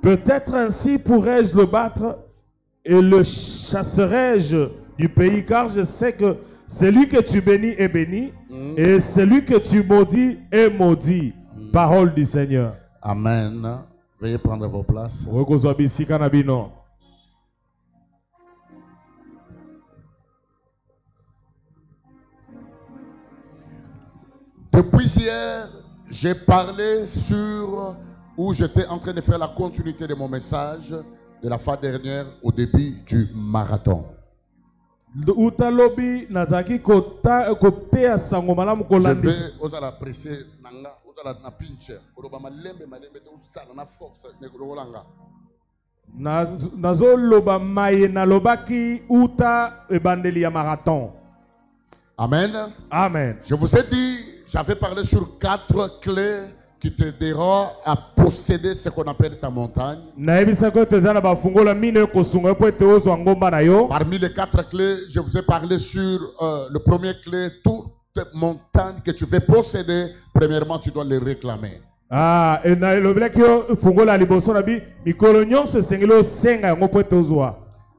Peut-être ainsi pourrais-je le battre et le chasserai-je du pays, car je sais que celui que tu bénis est béni et celui que tu maudis est maudit. Parole du Seigneur. Amen. Veuillez prendre vos places. Depuis hier, j'ai parlé sur où j'étais en train de faire la continuité de mon message de la fois dernière au début du marathon. Je vais aux la presser nanga, aux la na pincher, oroba malembe malembe te usala na force ne kolanga. Nazo loba maye na lobaki uta ebandeli ya marathon. Amen. Amen. Je vous ai dit, j'avais parlé sur 4 clés qui t'aideront à posséder ce qu'on appelle ta montagne. Parmi les 4 clés, je vous ai parlé sur le premier clé, toute montagne que tu veux posséder, premièrement, tu dois les réclamer.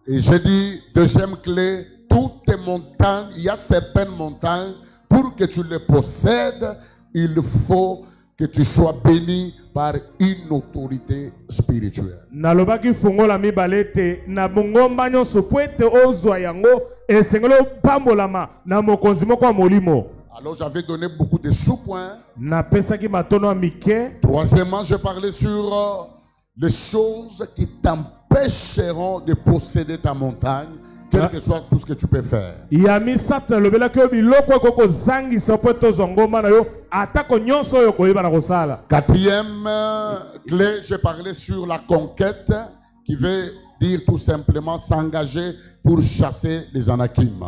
Et j'ai dit, deuxième clé, toutes tes montagnes, il y a certaines montagnes, pour que tu les possèdes, il faut que tu sois béni par une autorité spirituelle. Alors j'avais donné beaucoup de sous-points. Troisièmement, je parlais sur les choses qui t'empêcheront de posséder ta montagne. Quel que soit tout ce que tu peux faire. Quatrième clé, j'ai parlé sur la conquête, qui veut dire tout simplement s'engager pour chasser les anakim.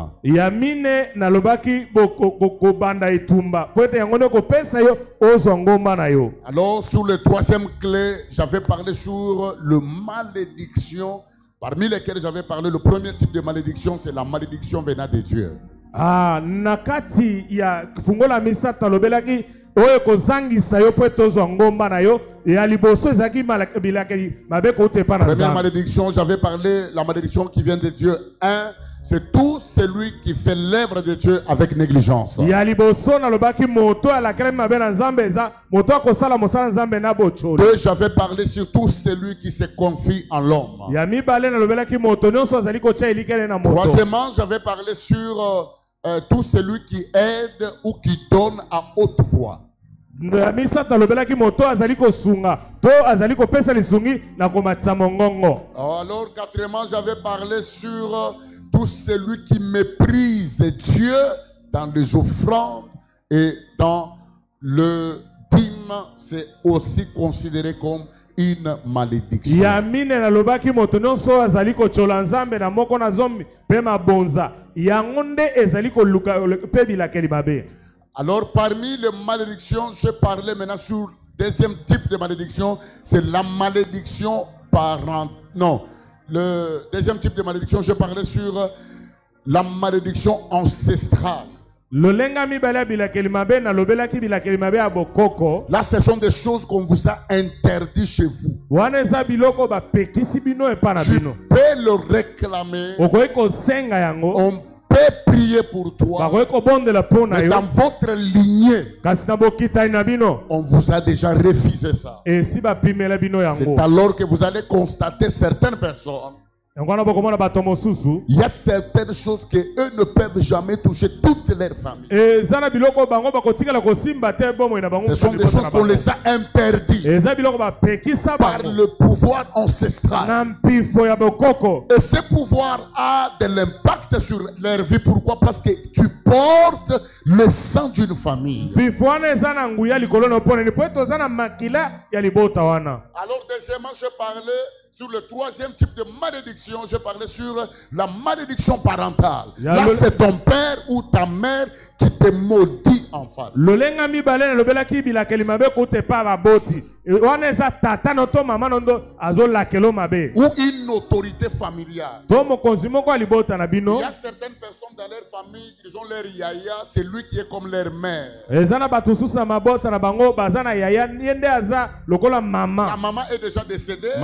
Alors, sur le troisième clé, j'avais parlé sur le malédiction. Parmi lesquels j'avais parlé, le premier type de malédiction, c'est la malédiction venant de Dieu. Nakati ya fungola misata lobelaki oyo kozangisa yo po tozo ngomba na yo ya liboso ezaki bilakeli mabeko utepa na nzambe. Première malédiction, j'avais parlé la malédiction qui vient de Dieu. 1, c'est tout celui qui fait l'œuvre de Dieu avec négligence. 2, j'avais parlé sur tout celui qui se confie en l'homme. Troisièmement, j'avais parlé sur tout celui qui aide ou qui donne à haute voix. Alors, quatrièmement, j'avais parlé sur tout celui qui méprise Dieu dans les offrandes et dans le dîme, c'est aussi considéré comme une malédiction. Alors, parmi les malédictions, je parlais maintenant sur le deuxième type de malédiction, c'est la malédiction parentale. Non. Le deuxième type de malédiction, je parlais sur la malédiction ancestrale. Là, ce sont des choses qu'on vous a interdites chez vous. Tu peux le réclamer. On peut prier pour toi. Mais dans votre lignée, on vous a déjà refusé ça. C'est alors que vous allez constater certaines personnes. Il y a certaines choses que eux ne peuvent jamais toucher toute leur famille. Ce sont des choses qu'on les a interdites par le pouvoir ancestral. Et ce pouvoir a de l'impact sur leur vie. Pourquoi? Parce que tu portes le sang d'une famille. Alors deuxièmement, je parlais sur le troisième type de malédiction, je parlais sur la malédiction parentale. Là, c'est ton père ou ta mère qui te te maudit en face. Ou une autorité familiale. Il y a certaines personnes dans leur famille, ils ont leur yaya, c'est lui qui est comme leur mère. La maman est déjà décédée. Ou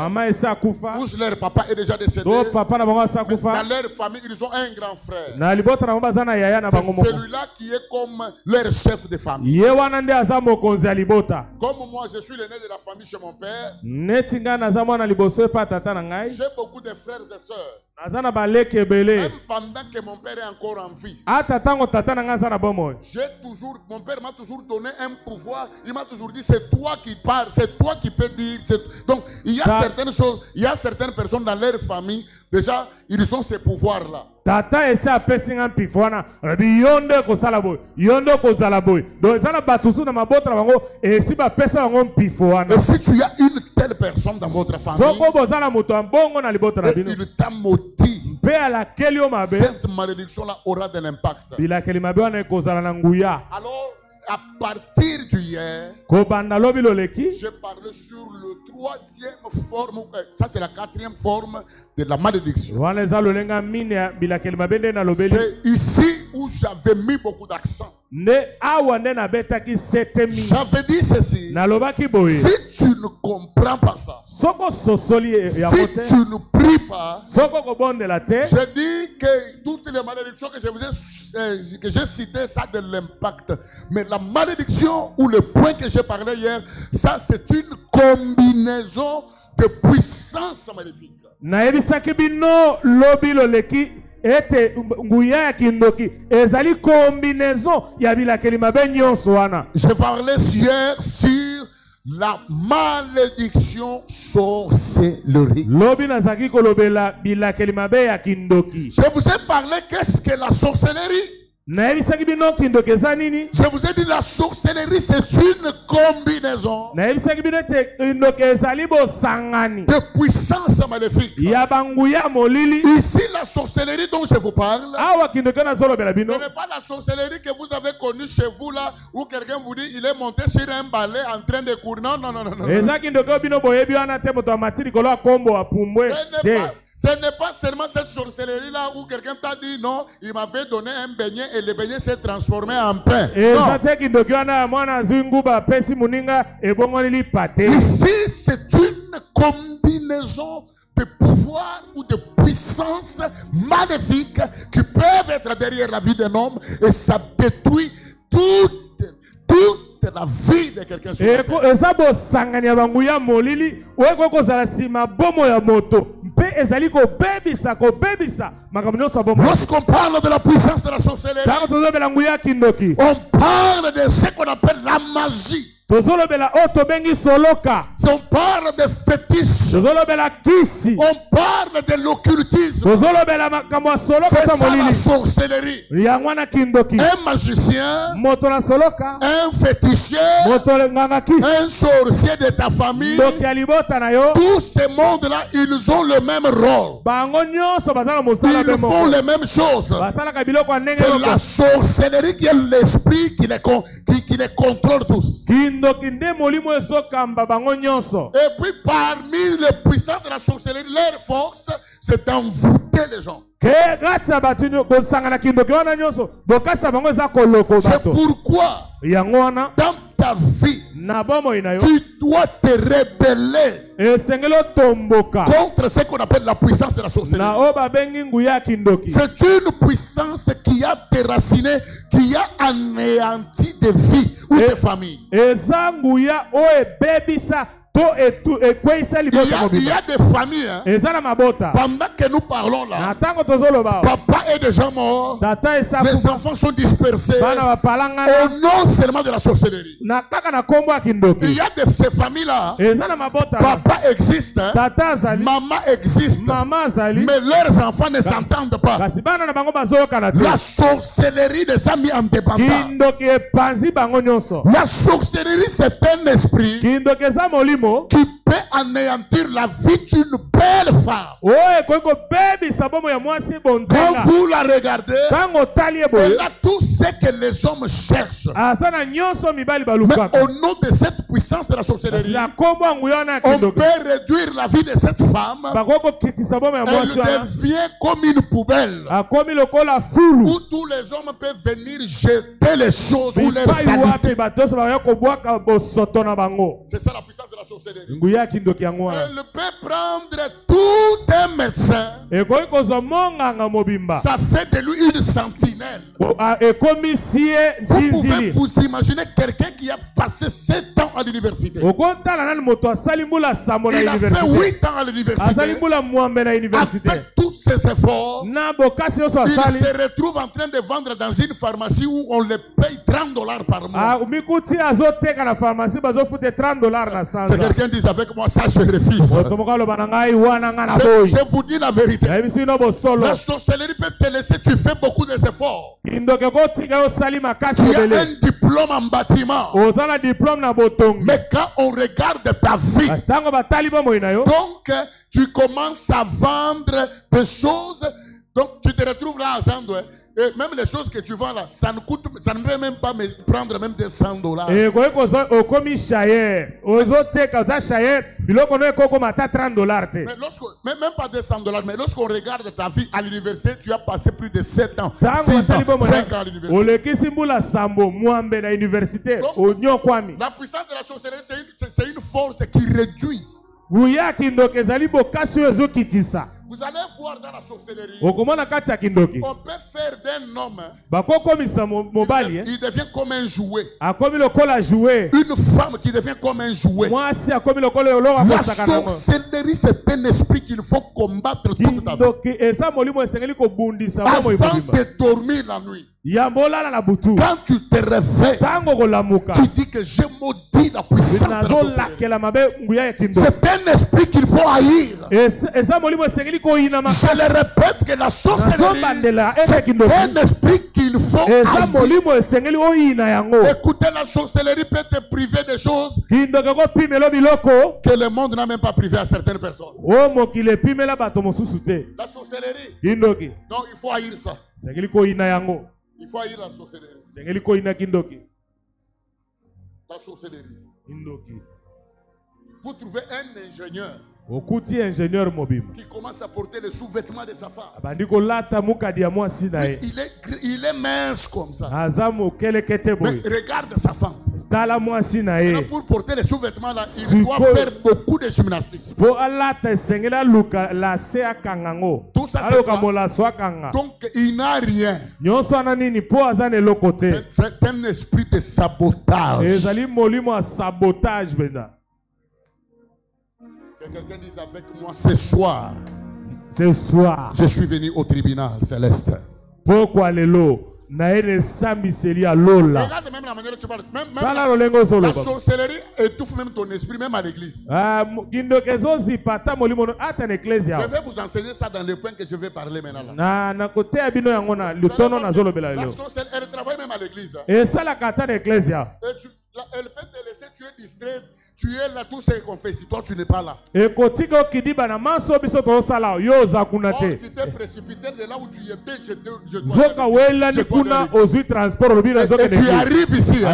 leur papa est déjà décédé. Dans leur famille, ils ont un grand frère. C'est celui-là qui est comme leur chef de famille. Comme moi, je suis l'aîné de la famille chez mon père. J'ai beaucoup de frères et sœurs. Même pendant que mon père est encore en vie, mon père m'a toujours donné un pouvoir. Il m'a toujours dit, c'est toi qui parles, c'est toi qui peux dire. Donc, il y a certaines choses, il y a certaines personnes dans leur famille, déjà, ils ont ces pouvoirs-là. Tata esa pesinga pifwana yonde ko salabo yondo ko zalaboy donc ça na batusu na mabota bango et si ba pesa bango pifwana. Et si tu as une telle personne dans votre famille, il t'a maudit, cette malédiction-là aura de l'impact. Alors, à partir d'hier, j'ai parlé sur le troisième forme, ça c'est la quatrième forme de la malédiction. C'est ici où j'avais mis beaucoup d'accent. J'avais dit ceci: si tu ne comprends pas ça, si tu ne pries pas, je dis que toutes les malédictions que j'ai citées, ça a de l'impact. Mais la malédiction ou le point que j'ai parlé hier, ça c'est une combinaison de puissance maléfique. Ete nguya ya kindoki ezali combinaison ya bilakeli mabe nyonso wana. Je parlais hier sur la malédiction sorcellerie. Lobi nazaki kolobela bilakeli mabe ya kindoki. Je vous ai parlé qu'est-ce que la sorcellerie. Je vous ai dit la sorcellerie c'est une combinaison de puissance maléfique. Ici la sorcellerie dont je vous parle, ce n'est pas la sorcellerie que vous avez connue chez vous là où quelqu'un vous dit il est monté sur un balai en train de courir. Non. Ce n'est pas seulement cette sorcellerie là où quelqu'un t'a dit non, il m'avait donné un beignet et le beignet s'est transformé en pain. Non. Ici, c'est une combinaison de pouvoirs ou de puissances maléfiques qui peuvent être derrière la vie d'un homme et ça détruit toute la vie de quelqu'un. Lorsqu'on parle de la puissance de la sorcellerie, on parle de ce qu'on appelle la magie. Si on parle de fétiche, on parle de l'occultisme. C'est ça la sorcellerie. Un magicien, un féticheur, un sorcier de ta famille, tous ces mondes-là, ils ont le même rôle. Ils font les mêmes choses. C'est la sorcellerie qui est l'esprit qui les contrôle tous. Et puis parmi les puissances de la sorcellerie, leur force, c'est d'envoûter les gens. C'est pourquoi dans ta vie, tu dois te rebeller contre ce qu'on appelle la puissance de la sorcellerie. C'est une puissance qui a déraciné, qui a anéanti des vies ou des familles. Il y a des familles, hein, pendant que nous parlons là, papa est déjà mort, les enfants sont dispersés au nom seulement de la sorcellerie. Il y a de ces familles là, papa existe, hein, maman existe, mais leurs enfants ne s'entendent pas. La sorcellerie les a mis en dépendance. La sorcellerie c'est un esprit qui peut peut anéantir la vie d'une belle femme. Quand vous la regardez, elle a tout ce que les hommes cherchent. Mais au nom de cette puissance de la sorcellerie, on peut réduire la vie de cette femme. Elle devient comme une poubelle où tous les hommes peuvent venir jeter les choses ou les saletés. C'est ça la puissance de la sorcellerie. Elle peut prendre tout un médecin. Ça fait de lui une sentinelle. Vous pouvez vous imaginer quelqu'un qui a passé 7 ans à l'université. Il a fait 8 ans à l'université. Avec tous ses efforts, il se retrouve en train de vendre dans une pharmacie où on le paye $30 par mois. Que quelqu'un dise avec moi, ça je refuse. Je vous dis la vérité. La sorcellerie peut te laisser, tu fais beaucoup d'efforts. Tu as un diplôme en bâtiment. Mais quand on regarde ta vie, donc tu commences à vendre des choses. Donc tu te retrouves là à Zando. Et même les choses que tu vends là, ça ne peut même pas me prendre même des $100. Mais même pas des $100, mais lorsqu'on regarde ta vie à l'université, tu as passé plus de 7 ans, 6 ans, 5 ans à l'université. La puissance de la sorcellerie, c'est une force qui réduit. Vous allez voir dans la sorcellerie, on peut faire d'un homme, il devient comme un jouet. Une femme qui devient comme un jouet. La sorcellerie, c'est un esprit qu'il faut combattre toute ta vie. Avant de dormir la nuit, quand tu te réveilles, tu dis que j'ai maudit la puissance de la sorcellerie. C'est un esprit qu'il faut haïr. Je le répète que la sorcellerie, c'est un esprit qu'il faut haïr. Écoutez, la sorcellerie peut te priver de choses que le monde n'a même pas privé à certaines personnes. La sorcellerie, donc il faut haïr ça. Il faut haïr la sorcellerie. La sorcellerie. Vous trouvez un ingénieur qui commence à porter les sous-vêtements de sa femme. Il est mince comme ça. Mais regarde sa femme. Pour porter les sous-vêtements là, il doit faire beaucoup de gymnastique. Tout ça c'est quoi? Donc il n'a rien. C'est un esprit de sabotage. Que quelqu'un dise avec moi ce soir, je suis venu au tribunal céleste. Pourquoi regarde même la manière dont tu parles. Même la sorcellerie étouffe même ton esprit, même à l'église. Je vais vous enseigner ça dans le point que je vais parler maintenant. La sorcellerie, elle travaille même à l'église. Elle peut te laisser, tu es distrait. Tu es là, tout ce qu'on fait. Si toi tu n'es pas là, or, tu t'es précipité de là où tu étais. Et tu arrives ici.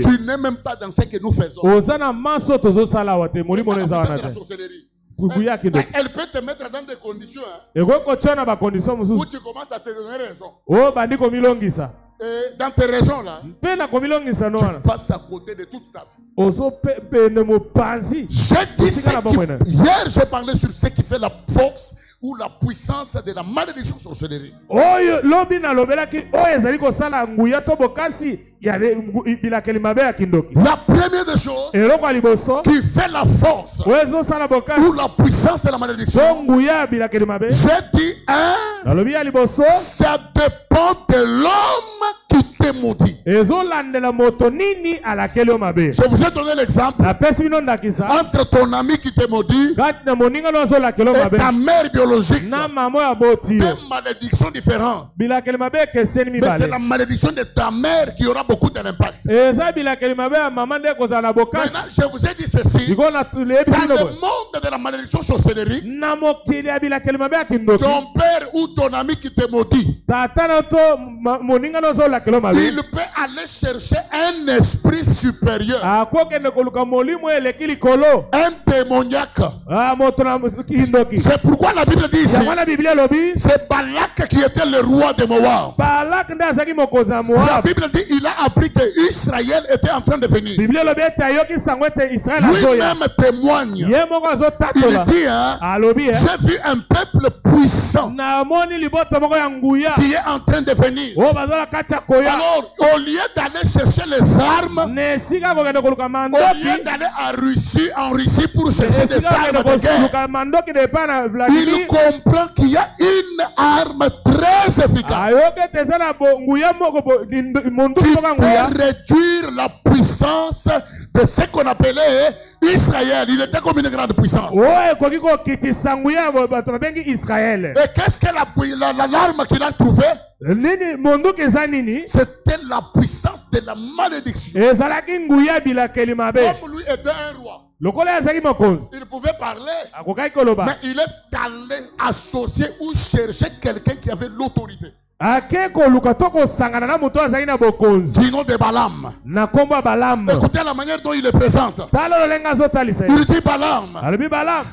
Tu n'es même pas dans ce que nous faisons. C'est la sorcellerie. Elle peut te mettre dans des conditions où tu commences à te donner raison. Et dans tes raisons là, tu passes à côté de toute ta vie. Hier j'ai parlé sur ce qui fait la force ou la puissance de la malédiction sorcellerie. La première des choses qui fait la force ou la puissance de la malédiction, j'ai dit ça dépend de l'homme qui t'est maudit. Je vous ai donné l'exemple entre ton ami qui t'est maudit et ta mère biologique. Deux malédictions différentes. Mais c'est la malédiction de ta mère qui aura beaucoup d'impact. Maintenant, je vous ai dit ceci. Dans le monde de la malédiction sorcellerie, ton père ou ton ami qui te maudit, il peut aller chercher un esprit supérieur, un démoniaque. C'est pourquoi la Bible dit ici, c'est Balak qui était le roi de Moab. La Bible dit il a appris que Israël était en train de venir. Lui-même témoigne. Il dit, j'ai vu un peuple puissant qui est en train de venir. Alors, au lieu d'aller chercher les armes, au lieu d'aller en Russie pour chercher des armes de guerre, il comprend qu'il y a une arme très efficace qui peut réduire la puissance de ce qu'on appelait Israël. Il était comme une grande puissance. Et qu'est-ce que l'arme qu'il a trouvée? C'était la puissance de la malédiction. Comme lui était un roi, il pouvait parler, mais il est allé associer ou chercher quelqu'un qui avait l'autorité. Du nom de Balaam. Écoutez la manière dont il le présente. Il dit Balaam,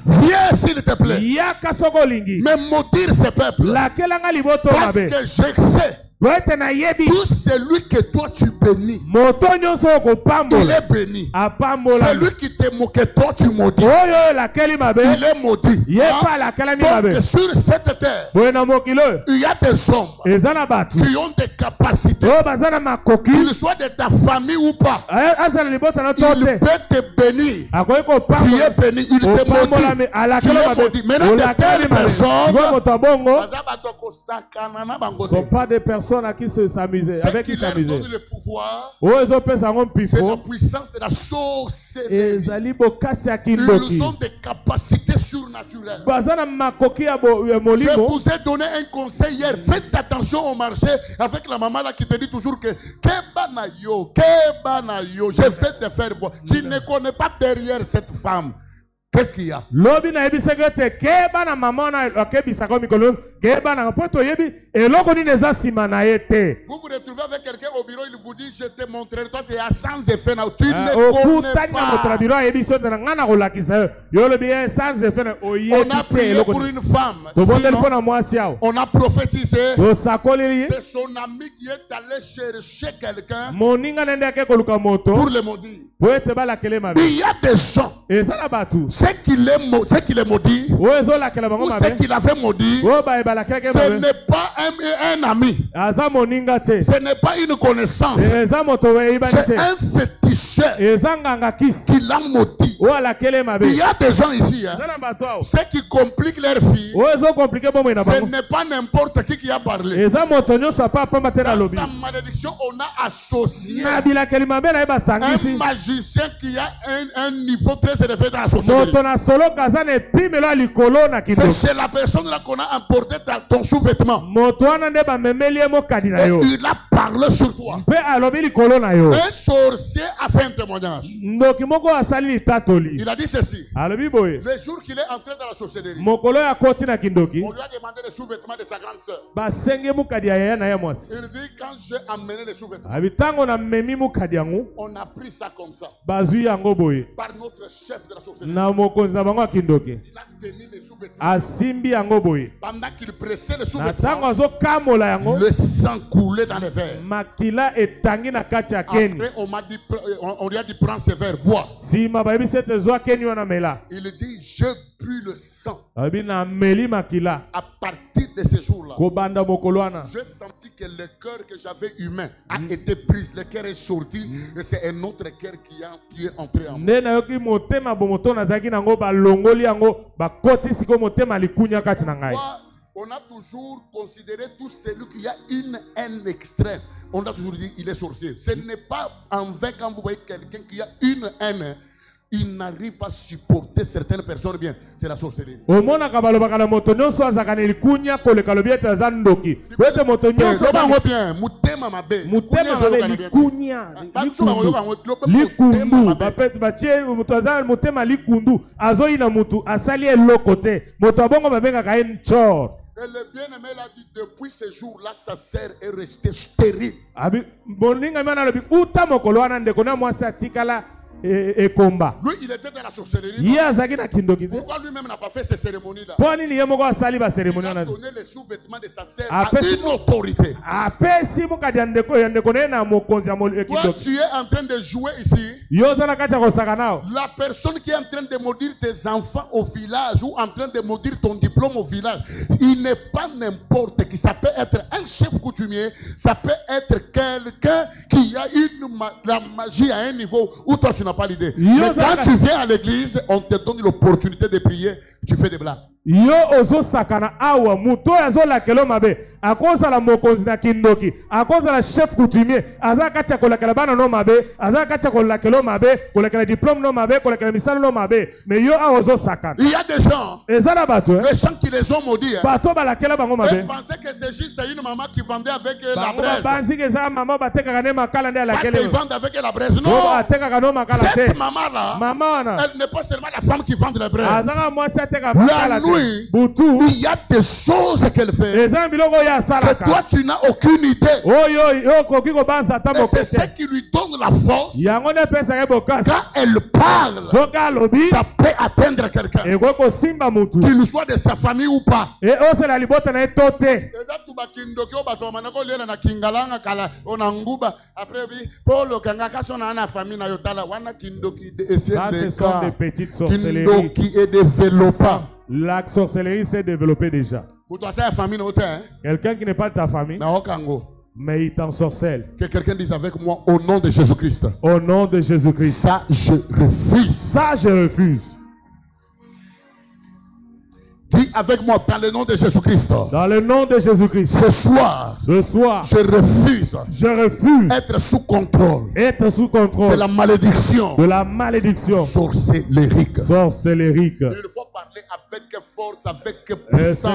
viens s'il te plaît, mais maudire ce peuple, parce que je sais tout celui que toi tu bénis, il est béni. Celui qui te moque, toi tu maudis, il est maudit. Donc sur cette terre, il y a des hommes qui ont des capacités, qu'ils soient de ta famille ou pas. Il peut te bénir. Tu es béni. Il te maudit. Tu es maudit. Maintenant de telles personnes sont pas des personnes à qui se s'amuser, avec qui s'amuser. Le pouvoir, c'est la puissance de la sorcellerie. Ils ont des capacités surnaturelles. Je vous ai donné un conseil hier. Faites attention au marché avec la maman là qui te dit toujours que je vais te faire boire. Tu ne connais pas derrière cette femme. Qu'est-ce qu'il y a? Vous vous retrouvez avec quelqu'un au bureau, il vous dit je te montrerai, toi tu es sans effet. Tu ne connais pas. On a prié pour une femme, sinon, on a prophétisé. C'est son ami qui est allé chercher quelqu'un pour le maudire. Il y a des gens, ce qu'il est maudit ou ce qu'il avait maudit, ce n'est pas un ami, ce n'est pas une connaissance, c'est un féticheur qui l'a maudit. Il y a des gens ici, ceux qui compliquent leur vie, ce n'est pas n'importe qui a parlé. Dans sa malédiction, on a associé un magicien qui a un niveau très élevé dans la sorcellerie. C'est la personne là qu'on a emporté ton sous-vêtement. Et il a parlé sur toi. Un sorcier a fait un témoignage. Il a dit ceci. Le jour qu'il est entré dans la sorcellerie, on lui a demandé les sous-vêtements de sa grande sœur. Il dit quand j'ai amené les sous-vêtements, on a pris ça comme ça par notre chef de la sorcellerie. Il a tenu les sous-vêtements. Pendant qu'il pressait les sous-vêtements, le sang coulait dans les verres. Après, on lui a dit prends ce verre, bois. Il dit je pue le sang. À partir de ce jour-là, j'ai senti que le cœur que j'avais humain a été pris. Le cœur est sorti et c'est un autre cœur qui est entré en moi. On a toujours considéré tout celui qui a une haine extrême. On a toujours dit il est sorcier. Ce n'est pas en vain quand vous voyez quelqu'un qui a une haine. Il n'arrive pas à supporter certaines personnes bien. C'est la sorcellerie. Et le bien-aimé l'a dit, depuis ce jour-là, sa sœur est restée stérile. Lui, il était dans la sorcellerie. Pourquoi lui-même n'a pas fait ces cérémonies-là? Il a donné les sous-vêtements de sa sœur à une autorité. Toi, tu es en train de jouer ici. La personne qui est en train de maudire tes enfants au village ou en train de maudire ton diplôme au village, il n'est pas n'importe qui. Ça peut être un chef coutumier, ça peut être quelqu'un qui a la magie à un niveau où toi tu n'as pas l'idée. Mais quand tu viens à l'église, on te donne l'opportunité de prier, tu fais des blagues. Yo ozo sakana awa muto yazo la kelo mabe akoza la mokonzi na kindoki akoza la chef coutumier azaka cha kola kala bana no mabe azaka cha kola kelo mabe kola kala diplôme no mabe kola kala misalo no mabe mais yo aozo sakana. Il y a des gens, les gens qui les ont maudits, bato bala kela bango mabe. Ils pensaient que c'est juste une maman qui vendait avec la braise. Banzi que ça maman bateka kane makala nde la kele. Parce qu'ils vendent avec la braise. Non. Cette maman là, elle n'est pas seulement la femme qui vend la braise. Azaka moi ça teka makala. Il y a des choses qu'elle fait que toi tu n'as aucune idée. Et c'est ce qui lui donne la force. Quand elle parle, ça peut atteindre quelqu'un, qu'il soit de sa famille ou pas. Ça, ce sont des petites sorcelleries. Qui est développant. La sorcellerie s'est développée déjà. Quelqu'un qui n'est pas de ta famille, mais il t'ensorcelle. Que quelqu'un dise avec moi au nom de Jésus-Christ. Au nom de Jésus-Christ. Ça, je refuse. Ça, je refuse. Dis avec moi dans le nom de Jésus-Christ. Dans le nom de Jésus-Christ. Ce soir, je refuse être sous contrôle. Être sous contrôle de la malédiction. De la malédiction. Sorcellérique. Sorcellérique. Il faut parler avec force, avec puissance.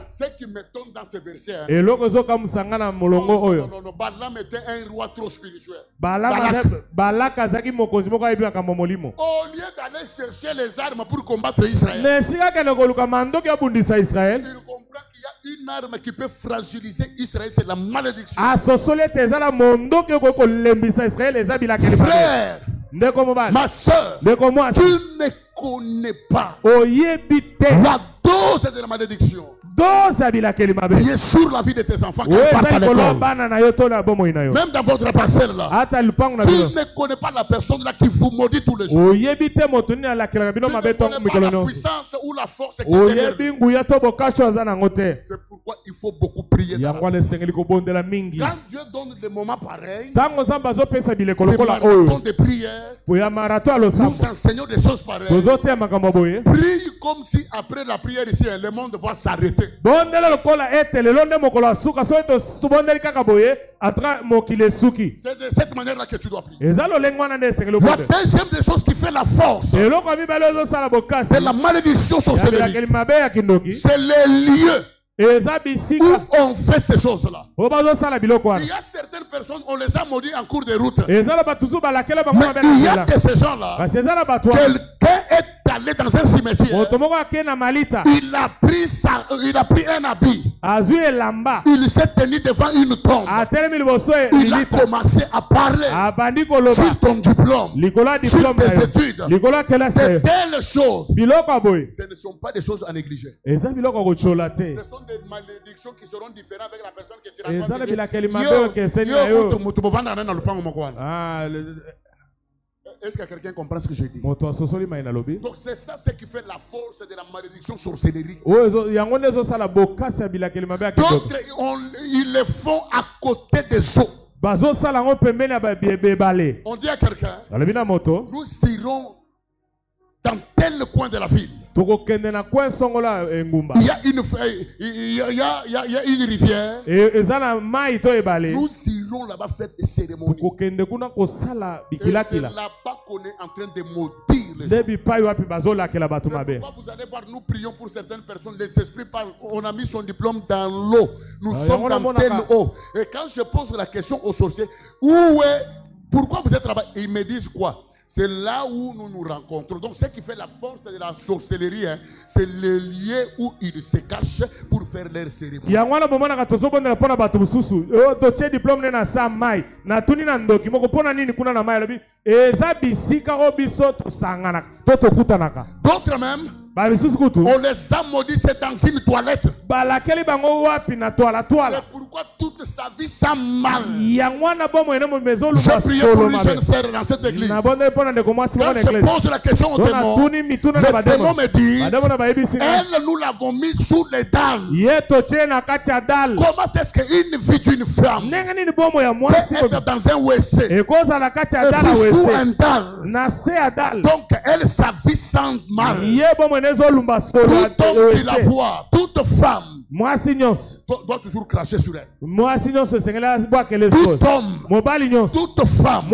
Ce qui m'étonne dans ce verset. Non, Balaam était un roi trop spirituel. Au lieu d'aller chercher les armes pour combattre Israël, il comprend qu'il y a une arme qui peut fragiliser Israël, c'est la malédiction. Frère, ma soeur, tu ne connais pas la dose de la malédiction. Priez sur la vie de tes enfants qui partent à l'école. Même dans votre parcelle là, tu ne connais pas la personne là qui vous maudit tous les jours. Tu ne connais pas la puissance ou la force qui est derrière. C'est pourquoi il faut beaucoup prier. Quand Dieu donne des moments pareils, de prière, nous enseignons des choses pareilles. Prie comme si après la prière ici, le monde va s'arrêter. C'est de cette manière-là que tu dois prier. La deuxième des choses qui fait la force de la malédiction sorcellerie, c'est les lieux où on fait ces choses-là. Il y a certaines personnes, on les a maudits en cours de route. Mais il y a que ces gens-là, quelqu'un est allé dans un cimetière, il a pris un habit, il s'est tenu devant une tombe, il a commencé à parler sur ton diplôme, sur tes études, de telles choses. Ce ne sont pas des choses à négliger. Ce sont des malédictions qui seront différentes avec la personne que tu racontes. Est-ce que quelqu'un comprend ce que j'ai dit? Donc c'est ça ce qui fait la force de la malédiction sorcellerie. D'autres, ils le font à côté des eaux. On dit à quelqu'un, nous irons dans tel coin de la ville. une rivière. Nous irons là-bas faire des cérémonies. Et c'est là-bas qu'on est en train de maudire. C'est pourquoi vous allez voir, nous prions pour certaines personnes. Les esprits parlent. On a mis son diplôme dans l'eau. Nous sommes dans telle eau. Et quand je pose la question aux sorciers, pourquoi vous êtes là-bas? Ils me disent quoi? C'est là où nous nous rencontrons. Donc, ce qui fait la force de la sorcellerie, hein, c'est le lieu où ils se cachent pour faire leur cérémonie. D'autres même, on les a maudits, c'est dans une toilette. C'est pourquoi toute sa vie ça mal. Je prie pour une jeune sœur dans cette église. Quand je pose la question au démon, le démon me dit, elle, nous l'avons mise sous les dalles. Comment est-ce qu'une vie d'une femme peut être dans un WC et puis sous un dalle? Donc elle, sa vie sent mal. Tout homme qui la voit, toute femme doit toujours cracher sur elle. Tout homme, toute femme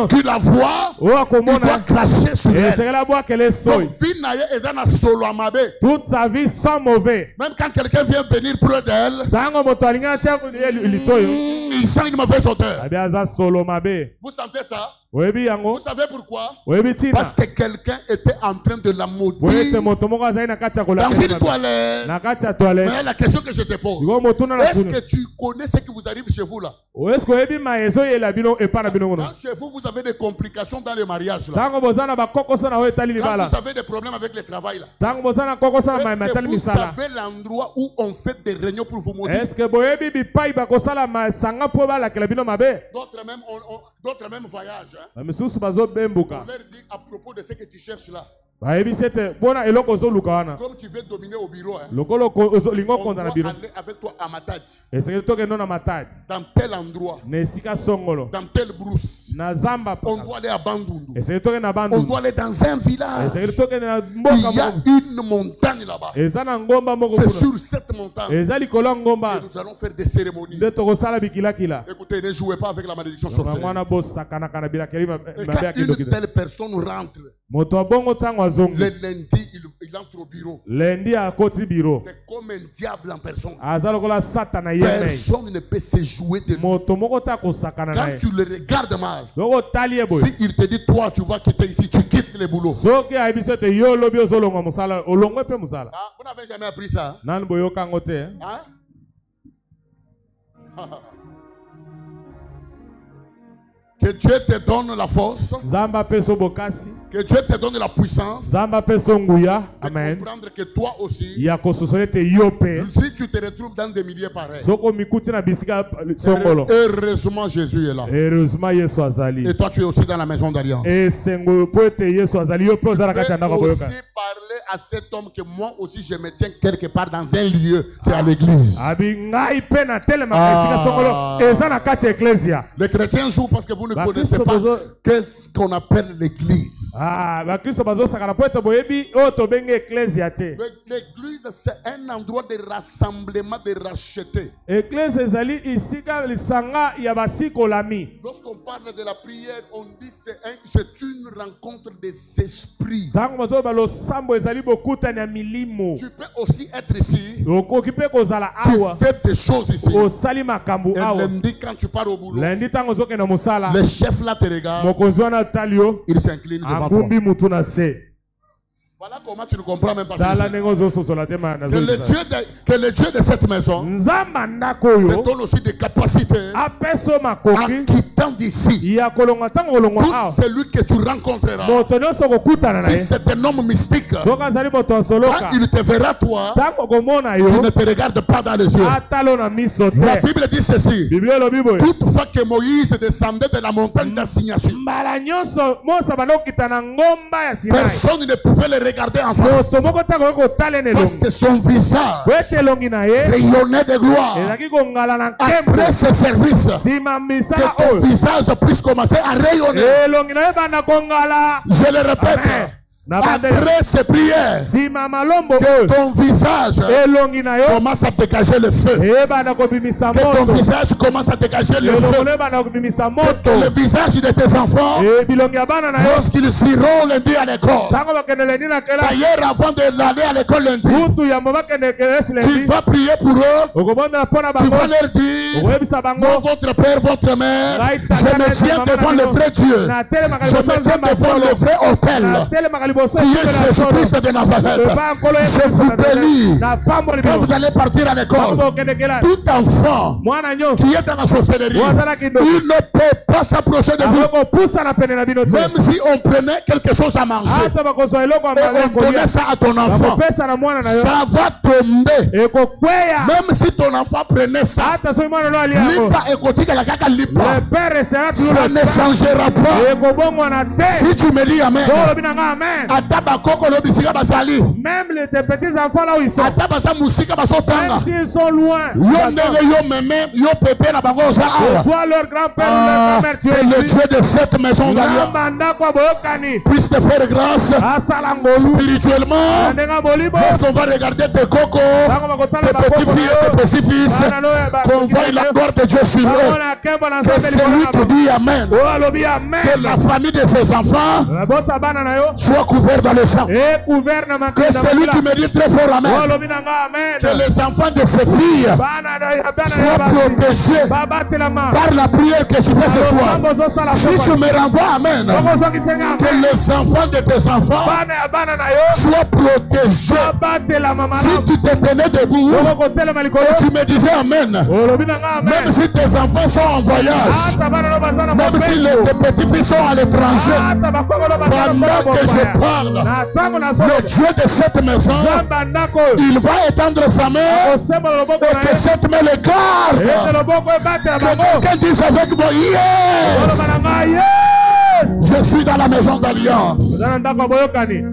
qui la voit, il doit cracher sur elle. Toute sa vie sans mauvais. Même quand quelqu'un vient venir près d'elle, il sent une mauvaise odeur. Vous sentez ça? Vous savez pourquoi? Parce que quelqu'un était en train de la maudire dans une toilette. Mais la question que je te pose, est-ce que tu connais ce qui vous arrive chez vous là? Quand chez vous, vous avez des complications dans le mariage là. Quand vous avez des problèmes avec le travail là. Est-ce que vous savez l'endroit où on fait des réunions pour vous maudire? D'autres même voyagent. On leur dit à propos de ce que tu cherches là. Comme tu veux dominer au bureau, on doit aller avec toi à Matadi. Dans tel endroit, dans telle brousse, on doit aller à Bandundu. On doit aller dans un village. Il y a une montagne là-bas. C'est sur cette montagne que nous allons faire des cérémonies. Écoutez, ne jouez pas avec la malédiction sorcière. Et quand une telle personne rentre, le lundi, il entre au bureau. C'est comme un diable en personne. Personne ne peut se jouer de lui. Quand tu le regardes mal, s'il te dit, toi, tu vas quitter ici, tu quittes le boulot. Vous n'avez jamais appris ça? Hein? Que Dieu te donne la force. Que Dieu te donne la puissance. De comprendre que toi aussi, si tu te retrouves dans des milieux pareils, heureusement Jésus est là. Et toi tu es aussi dans la maison d'Alliance. Tu peux aussi parler à cet homme que moi aussi je me tiens quelque part dans un lieu. C'est à l'église. Les chrétiens jouent parce que vous ne connaissez pas qu'est-ce qu'on appelle l'église. L'église, c'est un endroit de rassemblement de rachetés. Lorsqu'on parle de la prière, on dit c'est une rencontre des esprits. Tu peux aussi être ici. Tu fais des choses ici. Et lundi, quand tu pars au boulot, le chef là te regarde. Il s'incline devant toi. Voilà comment tu ne comprends même pas ça. Que le Dieu de cette maison te donne aussi des capacités en quittant d'ici. Tout celui que tu rencontreras, si c'est un homme mystique, quand il te verra toi, il ne te regarde pas dans les yeux. La Bible dit ceci: toutefois que Moïse descendait de la montagne d'assignation, personne ne pouvait le regarder en face, parce que son visage rayonnait de gloire. Après ce service, que ton visage puisse commencer à rayonner. Je le répète, après ces prières, que ton visage commence à dégager le feu. Que ton visage commence à dégager le feu. Que le visage de tes enfants, lorsqu'ils iront lundi à l'école, d'ailleurs avant d'aller à l'école lundi, tu vas prier pour eux. Tu vas leur dire: moi, votre père, votre mère, je me tiens devant le vrai Dieu. Je me tiens devant le vrai autel qui est Jésus-Christ de Nazareth. Je vous bénis. Quand vous allez partir à l'école, tout enfant qui est dans la sorcellerie, il ne peut pas s'approcher de vous. Même si on prenait quelque chose à manger et on donnait ça à ton enfant, ça va tomber. Même si ton enfant prenait ça, ça ne changera pas. Si tu me dis amen, même les petits enfants là où ils sont, même s'ils sont loin, voient leur grand-père ou leur grand-mère tuer. Le Dieu de cette maison d'alliance puisse te faire grâce spirituellement. Lorsqu'on va regarder tes cocos, tes petites filles et tes petits-fils, qu'on voit la gloire de Dieu sur eux. Que celui qui dit amen, que la famille de ses enfants soit couverte dans le sang. Que celui qui me dit très fort amen, que les enfants de ses filles soient protégés par la prière que tu fais ce soir. Si tu me renvoies amen, que les enfants de tes enfants soient protégés. Si tu te tenais debout et tu me disais amen, même si tes enfants sont en voyage, même si tes petits-fils sont à l'étranger, pendant que je parle, le Dieu de cette maison, il va étendre sa main et que cette main le garde. Que quelqu'un dise avec moi: yes! Je suis dans la maison d'alliance.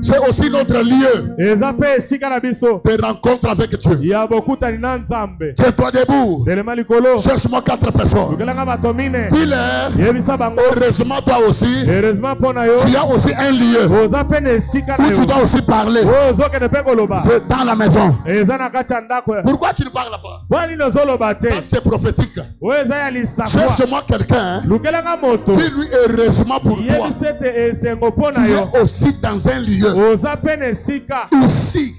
C'est aussi notre lieu de rencontre avec Dieu. Tiens-toi debout. Cherche-moi 4 personnes. Dis-leur: heureusement toi aussi, tu as aussi un lieu où tu dois aussi parler. C'est dans la maison. Pourquoi tu ne parles pas? Ça c'est prophétique. Cherche-moi quelqu'un qui lui heureusement pour toi. Tu es aussi dans un lieu. Ici,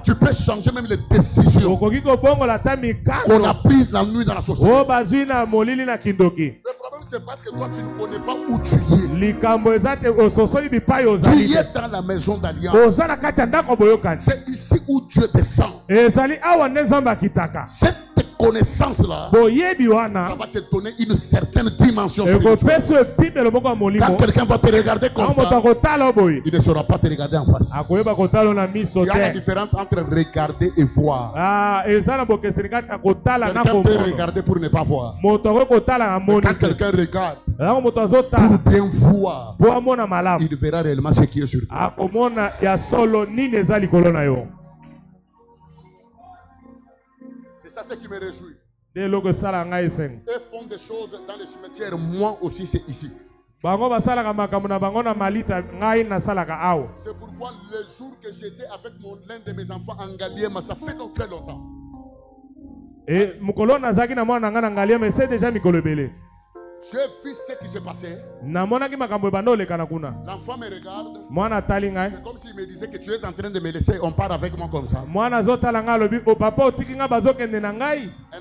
tu peux changer même les décisions qu'on a prises la nuit dans la société. Le problème c'est parce que toi tu ne connais pas où tu es. Tu es dans la maison d'alliance. C'est ici où Dieu descend. Cette connaissance-là, ça va te donner une certaine dimension spirituelle. Quand quelqu'un va te regarder comme ça, il ne saura pas te regarder en face. Il y a la différence entre regarder et voir. Quelqu'un peut regarder pour ne pas voir. Mais quand quelqu'un regarde pour bien voir, il verra réellement ce qui est sur toi. C'est ça ce qui me réjouit. Eux font des choses dans les cimetières, moi aussi c'est ici. C'est pourquoi le jour que j'étais avec l'un de mes enfants en Ngaliema, ça fait donc très longtemps. J'ai vu ce qui s'est passé. L'enfant me regarde. C'est comme s'il me disait que tu es en train de me laisser. On part avec moi comme ça. Un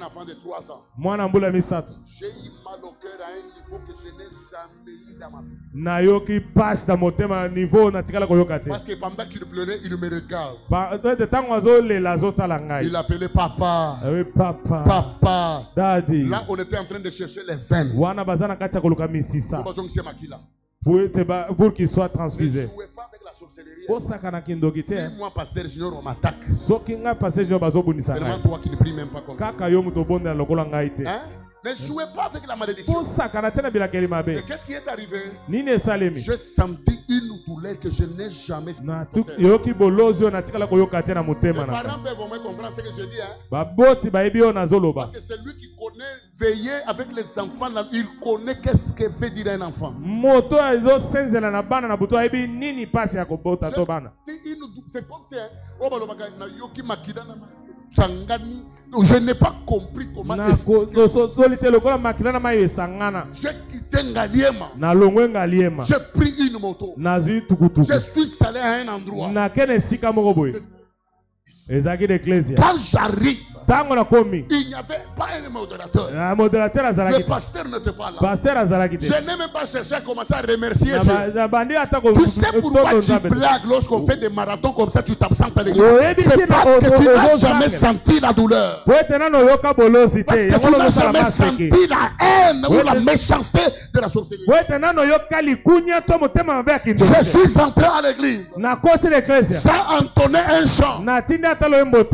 enfant de 3 ans. J'ai eu mal au cœur à un niveau que je n'ai jamais eu dans ma vie. Parce que pendant qu'il pleurait, il me regarde. Il appelait papa. Papa. Daddy. Là, on était en train de chercher les veines. Pour qu'il soit transfusé. Ne jouez pas avec la sorcellerie. Si moi, pasteur Junior, on m'attaque, seulement toi qui ne pries même pas comme ça. Hein? Ne jouez pas avec la malédiction. Et qu'est-ce qui est arrivé? J'ai senti une douleur que je n'ai jamais sentie. Les parents peuvent au moins comprendre ce que je dis. Parce que c'est lui qui connaît veiller avec les enfants. Il connaît qu'est-ce que veut dire un enfant. C'est comme si je n'ai pas compris comment expliquer. J'ai quitté Ngaliema. J'ai pris une moto. Je suis allé à un endroit. Quand j'arrive, il n'y avait pas un modérateur. Le pasteur n'était pas là. Je n'ai même pas cherché à commencer à remercier Dieu. Tu sais pourquoi tu blagues lorsqu'on fait des marathons comme ça, tu t'absentes à l'église? C'est parce que tu n'as jamais senti la douleur. Parce que tu n'as jamais senti la haine ou la méchanceté de la sorcellerie. Je suis entré à l'église sans entonner un chant,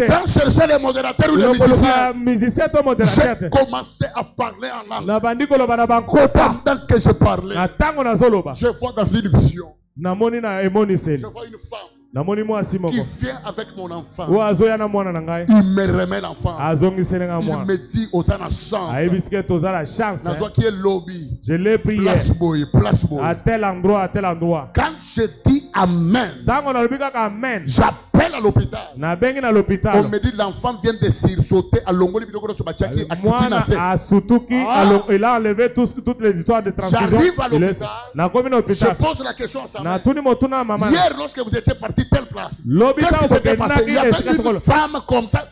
sans chercher les modérateurs ou les musiciens. J'ai commencé à parler en langue. Pendant que je parlais, je vois dans une vision, je vois une femme qui vient avec mon enfant. Il me remet l'enfant. Il me dit aux chance. Qui est lobby. Je l'ai prié. Place boy. À tel endroit. Quand je dis amen, j'appelle à l'hôpital. On me dit l'enfant vient de sursauter à Longoli. Il a enlevé toutes les histoires de transfusion. J'arrive à l'hôpital. Je pose la question à sa mère. Hier, lorsque vous étiez parti telle place, qu'est-ce qui s'était passé? Il y avait une femme comme ça.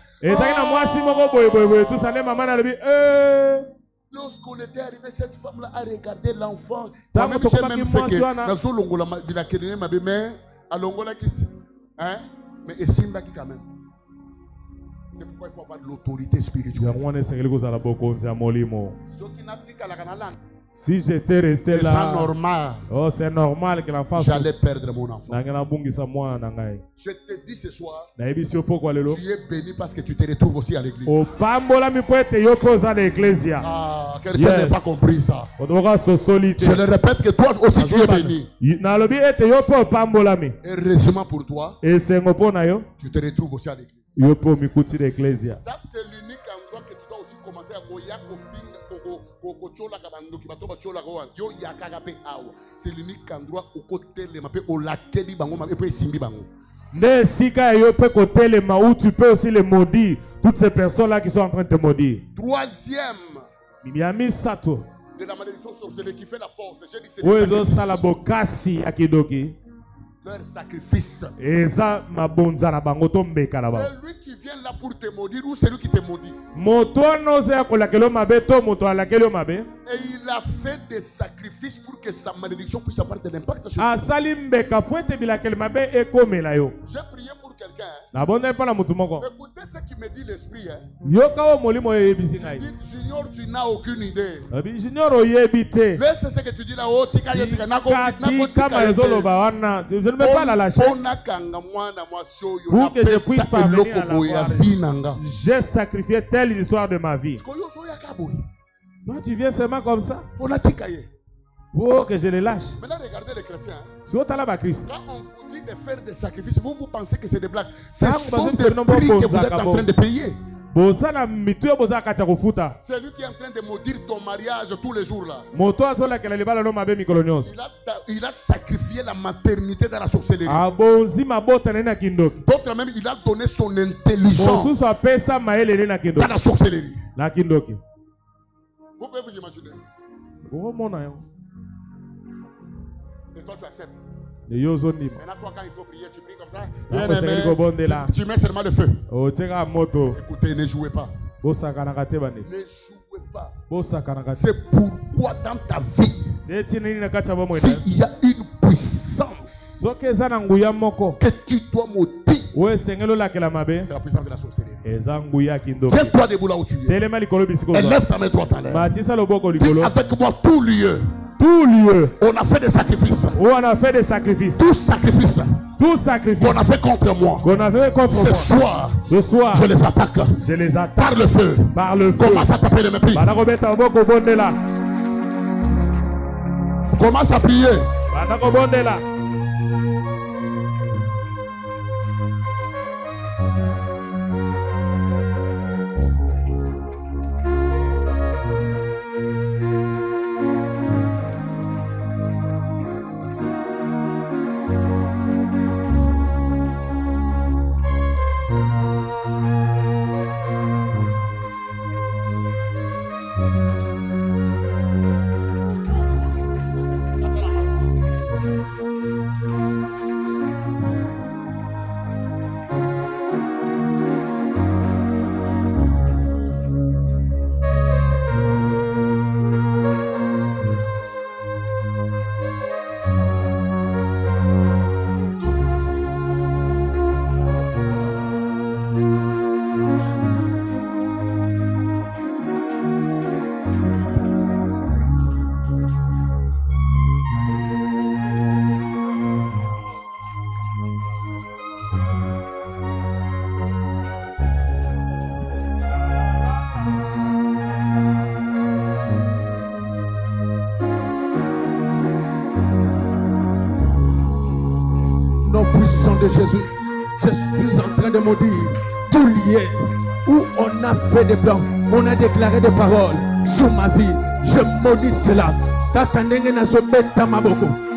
Lorsqu'on était arrivé, cette femme-là a regardé l'enfant. Moi-même, j'ai même fait que mais Esimbaki quand même. C'est pourquoi il faut avoir de l'autorité spirituelle. Si j'étais resté là, c'est normal que l'enfant j'allais perdre mon enfant. Je te dis ce soir, tu es béni parce que tu te retrouves aussi à l'église. Quelqu'un n'a pas compris ça. Je le répète que toi aussi tu es béni. Heureusement pour toi, tu te retrouves aussi à l'église. Ça c'est l'unique endroit que tu dois aussi commencer à c'est l'unique endroit où tu peux aussi les maudire. Toutes ces personnes là qui sont en train de te maudire. Troisième de la malédiction sorcellerie qui fait la force. J'ai dit c'est le sacrifice. Leur sacrifice. C'est lui qui vient là pour te maudire ou c'est lui qui te maudit. Et il a fait des sacrifices pour que sa malédiction puisse avoir de l'impact sur toi. J'ai prié pour quelqu'un. Écoutez ce qui me dit l'esprit. Junior, tu n'as aucune idée. Laisse ce que tu dis là-haut. Je ne vais pas la lâcher. Pour que je puisse parvenir à la voir. J'ai sacrifié telle histoire de ma vie. Toi, tu viens seulement comme ça. Pour que je les lâche. Maintenant, regardez les chrétiens. Quand on vous dit de faire des sacrifices, vous pensez que c'est des blagues. Ce sont des prix que vous êtes en train de payer. C'est lui qui est en train de maudire ton mariage tous les jours là. Il a sacrifié la maternité dans la sorcellerie. D'autres même, il a donné son intelligence dans la sorcellerie. Vous pouvez vous imaginer. Et toi tu acceptes. Maintenant toi quand il faut prier, tu pries comme ça. Tu mets seulement le feu. Écoutez, ne jouez pas. Ne jouez pas. C'est pourquoi dans ta vie, s'il y a une puissance que tu dois maudire, c'est la puissance de la sorcellerie. Tiens-toi debout là où tu es. Élève ta main droite en l'air. Dis avec moi tout lieu. On a fait des sacrifices. Tout sacrifice qu'on a fait contre moi. Ce soir, Ce soir, je les attaque. Je les attaque par le feu. Par le feu. Commence à taper le mépris. Commence à prier. Puissant de Jésus, je suis en train de me dire tout lié où on a fait des plans, on a déclaré des paroles sur ma vie. Je maudis cela.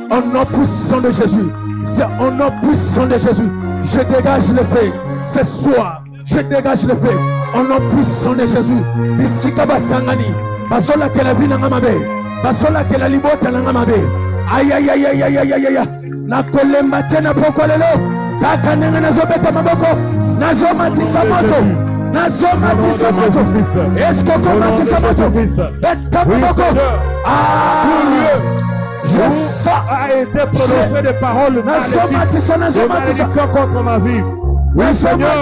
Au nom puissant de Jésus, au nom puissant de Jésus, je dégage le feu ce soir. Je dégage le feu au nom puissant de Jésus. Bisika basangani, basola que la vie n'a pas basola que la liberté n'a pas. Aïe aïe aïe aïe aïe aïe aïe. Na kole matena poko lelo kaka nenga nazobeta maboko nazomatisa moto nazomatisa moto esko komatisa moto beta maboko je sens a été prononcé des paroles nazomatisa contre ma vie. Oui, Seigneur,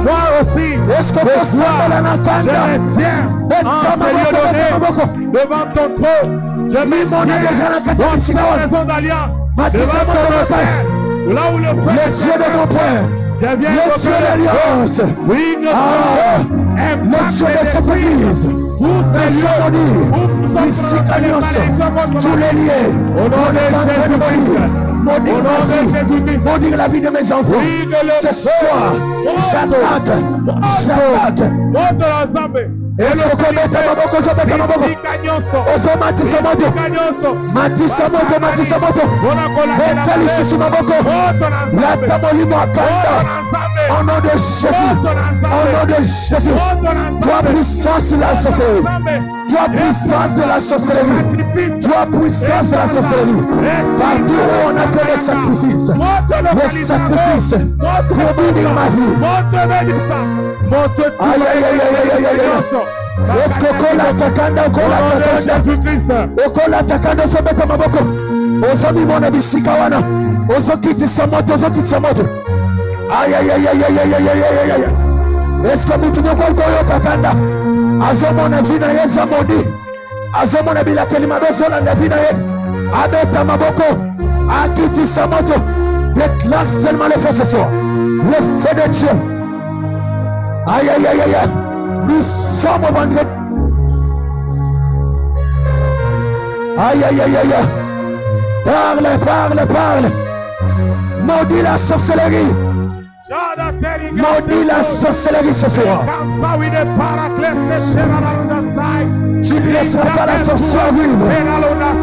moi aussi, est-ce que je me tiens devant ton trône. Je me tiens dans la maison d'alliance. Là où le Dieu de mon Père, le Dieu d'alliance, oui, le Dieu de cette église, tous les liés, au nom de Jésus-Christ. Maudire la vie de mes enfants. Ce soir, j'attaque. Est-ce que vous mettez ma boko, vous matissa moto. Mettez ici sur ma boko. La tamolimo akanda. Au nom de Jésus. Au nom de Jésus. Toi, puissance de la sorcellerie. Toi, puissance de la sorcellerie. Toi, puissance de la sorcellerie. Partout où on a fait des sacrifices. Pour bénir ma vie. Aïe, aïe, aïe, aïe, aïe, aïe. Est-ce que kola takanda okola takanda sobeta maboko ozomi mona bisika wana ozokitisa moto aïe aïe aïe aïe aïe aïe aïe. Est-ce que mutu moko koyo takanda azomona vina yeza modi azomona bilakeli mabezolanda vina ye abeta maboko akitisa moto. Déclare seulement le feu ce soir, le feu de Dieu. Aïe aïe aïe aïe. Nous sommes au vendredi. Aïe aïe aïe aïe. Parle. Maudit la sorcellerie. Maudit la sorcellerie ce soir. Tu ne laisseras pas la sorcière vivre.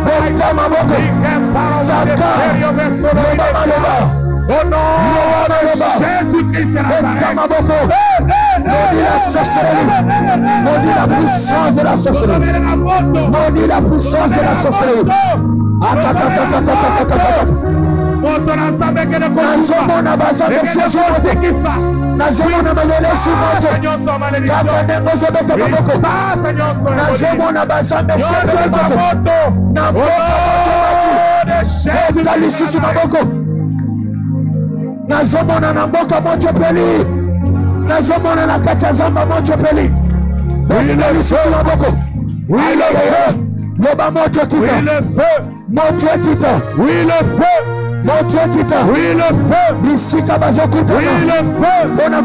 Beta maboko. Saka. Loba. Au nom de Jésus-Christ de Nazareth. Maudit la sorcellerie. Maudit la puissance de la sorcellerie. Maudit la puissance de la sorcellerie. Nazomona bazambe siège moto. Nazomona mayele si moto. Kakanengo zobeta maboko. Nazomona bazambe siège moto. Namboka moto mati. Etalisi si maboko. Nazomona na mboka moto peli. Nazomona na kacha zamba moto peli. Etalisi si maboko. Oui le feu. Loba moto kita. Oui le feu. Moto kita. Oui le feu. Moto kita. Oui le feu. Bisika bazokuta. Oui le feu. Pona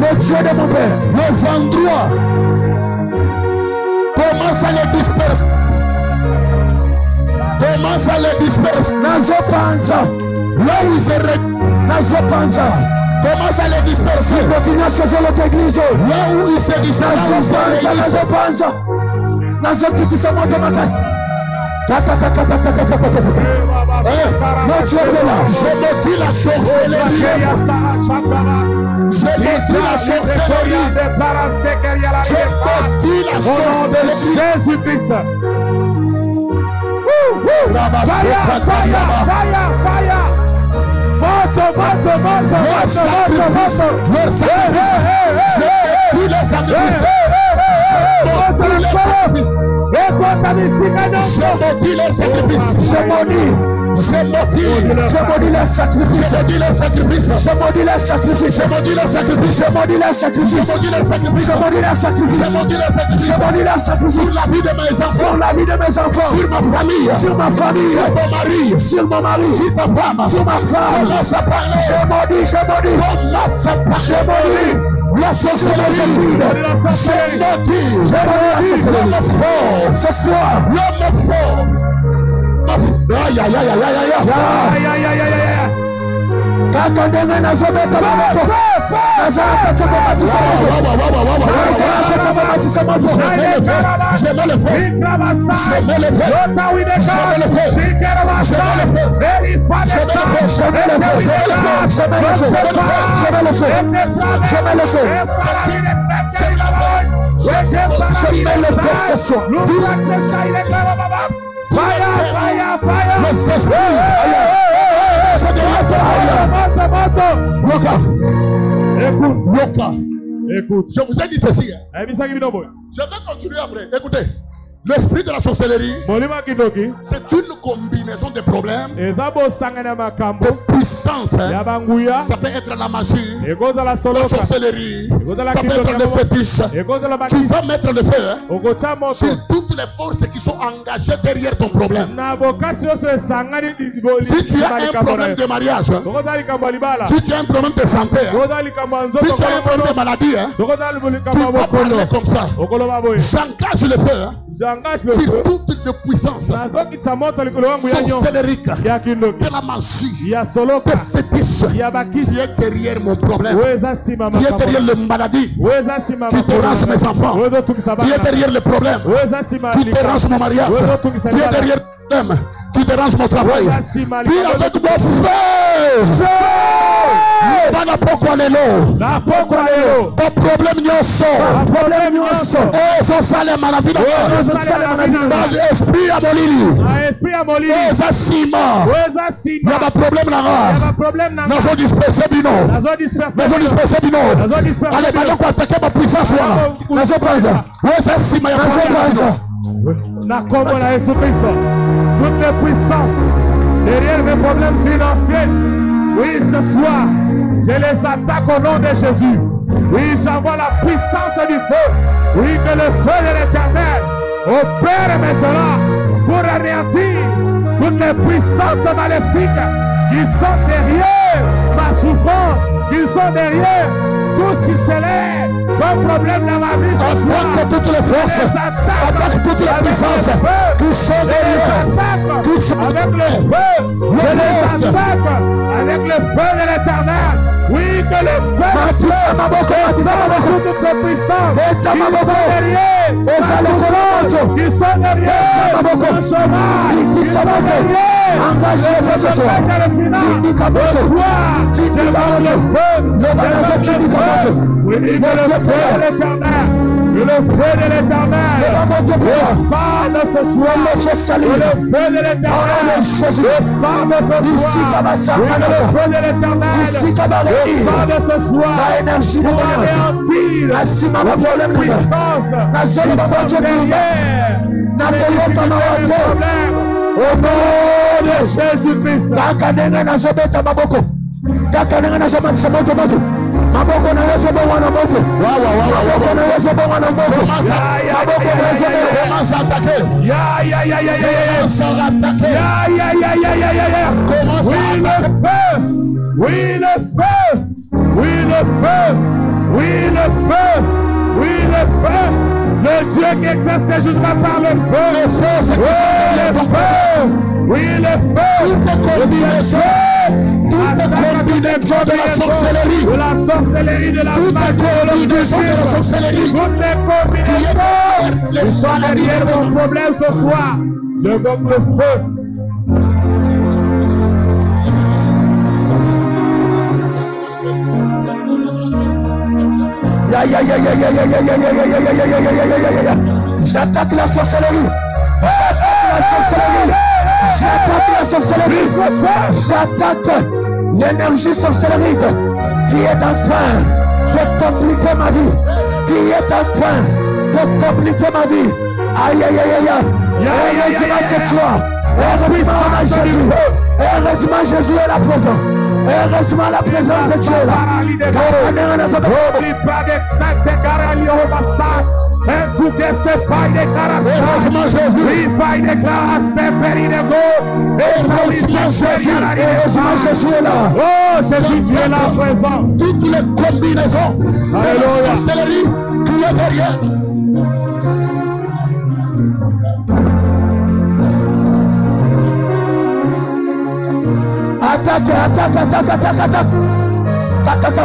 le Dieu de mon père, les endroits commence à les disperser. Commence à les disperser. Là où ils se commence à les disperser. Là où ils se dispersent. Je me dis la sorcellerie. Je me dis la sorcellerie. Je me dis la sorcellerie. Jésus-Christ. Leur sacrifice. Je dis les sacrifices. Je maudis les sacrifices. Je maudis les sacrifices. Je maudis les sacrifices. Je maudis les sacrifices. Je maudis les sacrifices. Je maudis les sacrifices. Je maudis les sacrifices. Je maudis les sacrifices. Je maudis les sacrifices. Je maudis les sacrifices. Sur la vie de mes enfants. Sur la vie de mes enfants. Sur ma famille. Sur ma famille. Sur ton mari. Sur mon mari. Sur ta femme. Sur ma femme. Commence à parler. Je maudis. Je maudis. Commence à parler. Je maudis. La sorcellerie. Je maudis. Je maudis la sorcellerie. L'homme fort. Ce soir. L'homme fort. Aïe aïe aïe aïe aïe aïe aïe aïe aïe aïe. Écoute, je vous ai dit ceci. Je vais continuer après. Écoutez, l'esprit de la sorcellerie, c'est une combinaison de problèmes, de puissance. Ça peut être la magie, la sorcellerie, ça peut être le fétiche. Tu vas mettre le feu sur toutes les forces qui sont engagées derrière ton problème. Si tu as un problème de mariage, si tu as un problème de santé, si tu as un problème de maladie, tu vas parler comme ça. J'engage le feu sur toutes les puissances sorcelleriques, de la magie, de fétiche qui est derrière mon problème, qui est derrière la maladie, qui dérange mes enfants, qui est derrière le problème, qui dérange mon mariage, qui est derrière le problème, qui dérange mon travail. Puis avec mon feu, bana pokwa lelo ba problème nyonso so sale malavina ba esprit ya molili eza sima ya ba problème na nazo disperser bino ale bana ko attaquer ba puissance wana nazo panza eza sima ya panza na kombo na Yesu Kristo toutes les puissances derrière mes problèmes financiers. Oui, ce soir, je les attaque au nom de Jésus. Oui, j'envoie la puissance du feu. Oui, que le feu de l'Éternel opère maintenant pour anéantir toutes les puissances maléfiques qui sont derrière ma souffrance, qui sont derrière tout ce qui s'élève comme problème dans ma vie. Attaque toutes les forces, attaque toutes les puissances qui sont derrière, qui sont avec le feu. Je les attaque avec le feu de l'Éternel. Oui, que le feu de toute puissance qui sont derrière le chômage, qui sont derrière engage le feu ce soir. Oui, que le feu de l'éternel. Que le feu de l'éternel, le sang de ce soir, que le feu de l'éternel, le sang de ce soir, oui, que le feu de l'éternel, le sang de ce soir, pour anéantir la puissance qui sont derrière au nom de Jésus-Christ. Maboko na Yesu bongo na moto. Maboko na Yesu bongo na moto. Maboko na Yesu commence à attaquer. Commence à attaquer. Commence à attaquer. Oui, le feu. Oui, le feu. Oui, le feu. Oui, le feu. Le Dieu qui exerce les jugements par le feu. Le feu, c'est que le feu. Oui, le feu. Toute combinaison de la sorcellerie, de la sorcellerie, de la combinaison de la sorcellerie, toutes les combinaisons qui sont derrière vos problèmes ce soir, je donne le feu. J'attaque la sorcellerie. J'attaque la sorcellerie. J'attaque l'énergie sorcellerique qui est en train de compliquer ma vie. Qui est en train de compliquer ma vie. Aïe, aïe, aïe, aïe. Heureusement ce soir. Heureusement Jésus. Heureusement Jésus est là présent. Heureusement la présence de Dieu est là. Heureusement Jésus. Heureusement Jésus est là. Oh Jésus, tu es là présent. Toutes les combinaisons de la sorcellerie qui est derrière. Attaque.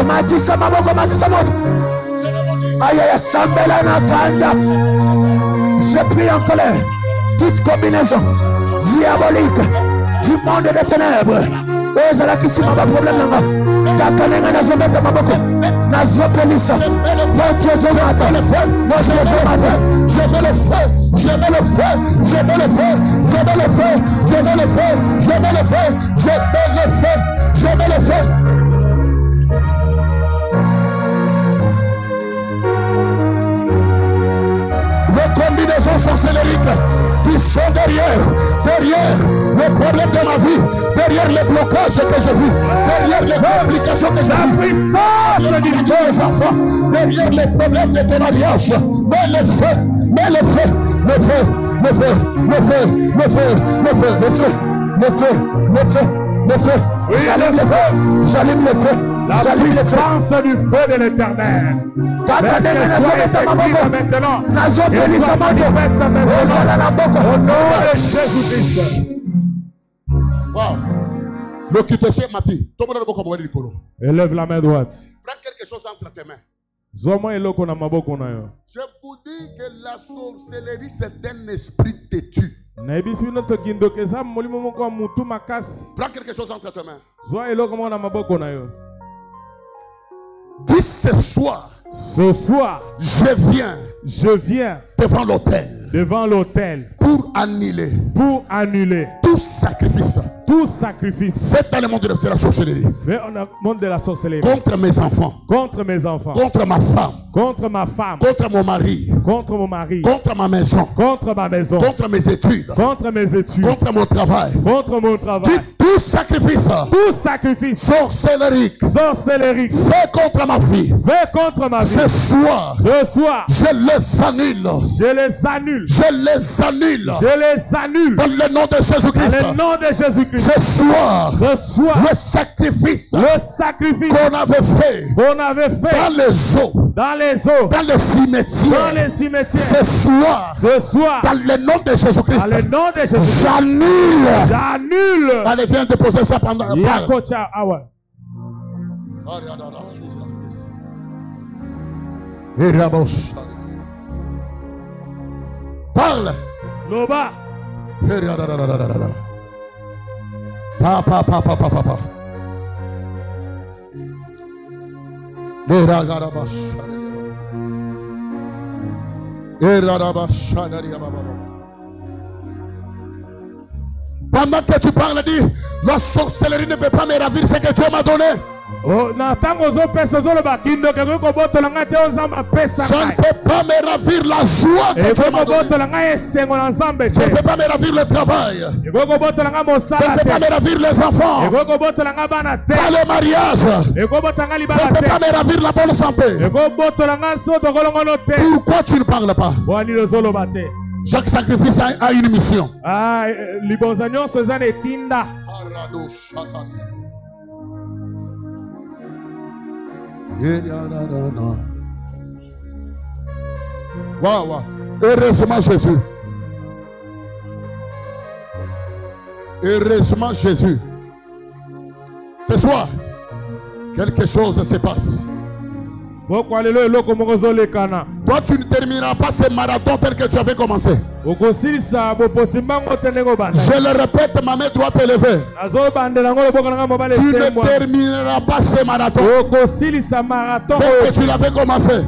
Matissa maboko, matissa moto. Aïe aïe, Sambela Nakanda. Je prie en colère. Toute combinaison diabolique du monde des ténèbres. Ezala kisima ba problème nanga. Kakanenga na zobeta maboko. Na zopelisa. Faut je mate. Moi je mate. Je mets le feu. Je mets le feu. Je mets le feu. Je mets le feu. Je mets le feu. Je mets le feu. Je mets le feu. Je mets le feu. Les combinaisons sorcelleriques qui sont derrière les problèmes de ma vie, derrière les blocages que je vis, derrière les complications que je vis, derrière les deux enfants, derrière les problèmes de ton mariage. Mais le feu, mais le feu, le feu, le feu, le feu, le feu, le feu, le feu, le feu, le feu, le feu. J'allume le feu, j'allume le feu. La puissance du feu de l'éternel. Maintenant. Au nom de Jésus-Christ. Wow. L'occupation Mati. Élève la main droite. Prends quelque chose entre tes mains. Je vous dis que la sorcellerie c'est un esprit têtu. Prends quelque chose entre tes mains. Dis ce soir, je viens devant l'autel pour annuler tout sacrifice fait dans le monde de la sorcellerie contre mes enfants, contre ma femme, contre mon mari, contre ma maison, contre mes études, contre mon travail. Tout sacrifice sorcellerie fait contre ma vie. Ce soir, je les annule. Dans le nom de Jésus-Christ. Ce soir, le sacrifice qu'on avait fait dans les eaux, dans les cimetières. Ce soir, dans le nom de Jésus-Christ, j'annule. Allez, viens déposer ça pendant. Parle. Loba. Papa. Pendant que tu parles, dis, la sorcellerie ne peut pas me ravir ce que Dieu m'a donné. Ça ne peut pas me ravir la joie que Dieu m'a donnée. Ça ne peut pas me ravir le travail. Ça ne peut pas me ravir les enfants. Pas le mariage. Ça ne peut pas me ravir la bonne santé. Pourquoi tu ne parles pas? Chaque sacrifice a une mission. Wow. Heureusement Jésus. Heureusement Jésus. Ce soir, quelque chose se passe. Toi, tu ne termineras pas ce marathon tel que tu avais commencé. Je le répète, ma main doit t'élever. Tu ne termineras pas ce marathon tel que tu l'avais commencé.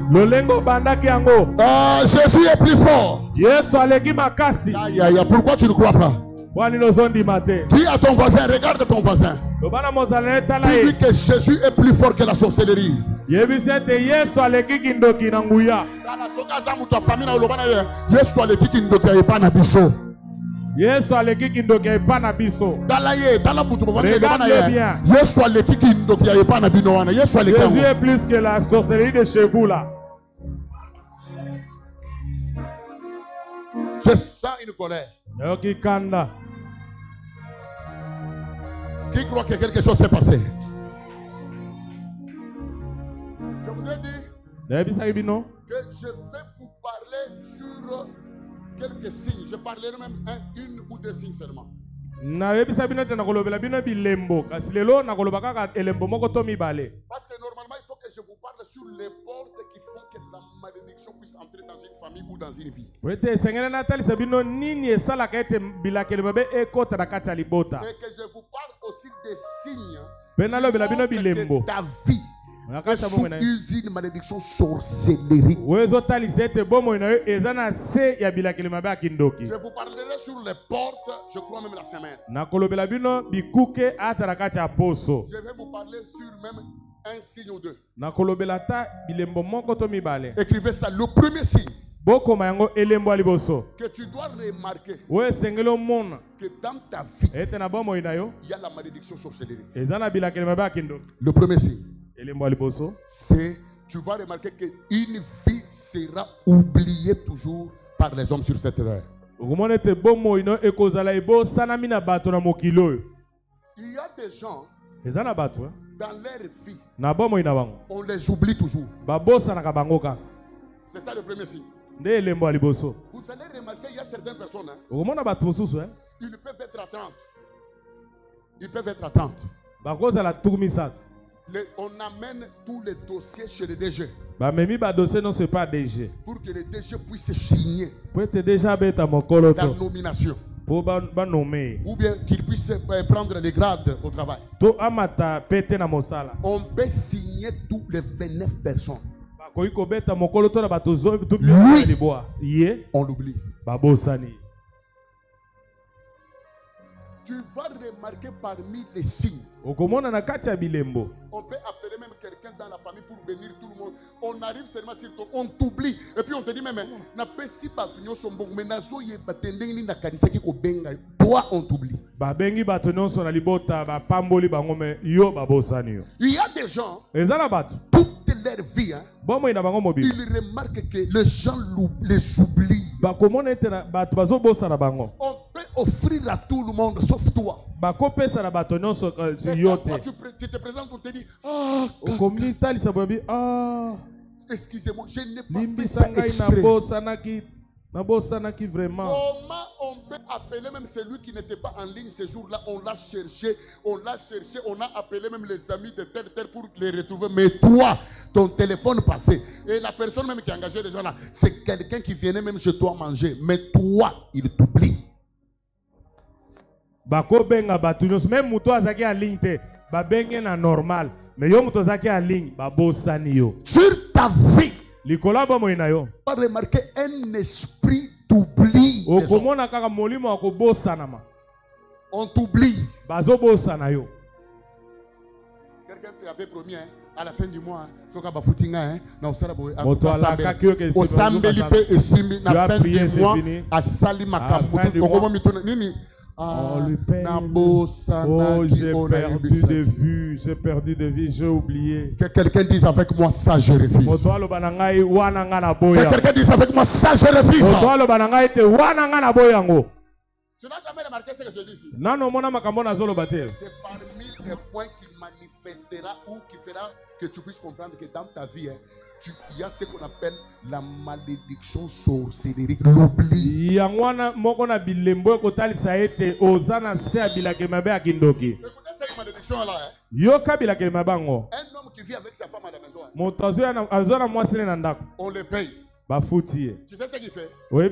Jésus est plus fort. Pourquoi tu ne crois pas? Dis à ton voisin, regarde ton voisin. Dis-lui que Jésus est plus fort que la sorcellerie. Dans la famille, Jésus est plus que la sorcellerie de chez vous là. Je sens une colère. Qui croit que quelque chose s'est passé? Je vous ai dit que je vais vous parler sur quelques signes. Je parlerai même une ou deux signes seulement. Parce que normalement, il faut que je vous parle sur les portes qui font que la malédiction puisse entrer dans une famille ou dans une vie. Et que je vous parle aussi des signes que ta vie est sous une malédiction sorcellerie. Je vous parlerai sur les portes, je crois même la semaine. Je vais vous parler sur même un signe ou deux. Écrivez ça. Le premier signe que tu dois remarquer, que dans ta vie, il y a la malédiction sorcellerie. Le premier signe, c'est tu vas remarquer qu'une vie sera oubliée toujours par les hommes sur cette terre. Il y a des gens dans leur vie, on les oublie toujours. C'est ça le premier signe. Vous allez remarquer qu'il y a certaines personnes, ils peuvent être à 30. Ils peuvent être à 30. On amène tous les dossiers chez le DG. Pour que le DG puisse signer la nomination. Ou bien qu'il puisse prendre les grades au travail. On peut signer tous les 29 personnes. Lui, on l'oublie. Tu vas remarquer parmi les signes. On peut appeler même quelqu'un dans la famille pour bénir tout le monde. On arrive seulement sur toi, on t'oublie. Et puis on te dit même, toi on t'oublie. Il y a des gens, toute leur vie, ils remarquent que les gens les oublient. On peut offrir à tout le monde sauf toi. Et quand toi tu te présentes, on te dit excusez-moi, je n'ai pas fait ça exprès. Vraiment. Comment on peut appeler même celui qui n'était pas en ligne ce jour-là? On l'a cherché, on a appelé même les amis de tel pour les retrouver. Mais toi, ton téléphone passé, et la personne même qui a engagé les gens là, c'est quelqu'un qui venait même chez toi manger. Mais toi, il t'oublie. Même muto azaki en ligne te, ba bengen na normal. Mais yo muto azaki en ligne, ba bosani yo. Sur ta vie. Pas remarquer un esprit d'oubli. On t'oublie. Quelqu'un t'avait promis à la fin du mois, au j'ai perdu de vue, j'ai oublié. Que quelqu'un dise avec moi, ça je refuse. Que quelqu'un dise avec moi, ça je refuse. Tu n'as jamais remarqué ce que je dis ici? C'est parmi les points qui manifestera ou qui fera que tu puisses comprendre que dans ta vie, il y a ce qu'on appelle la malédiction sorcellerie, l'oubli. Écoutez cette malédiction là. Un homme qui vit avec sa femme à la maison, on le paye. Tu sais ce qu'il fait? Il fait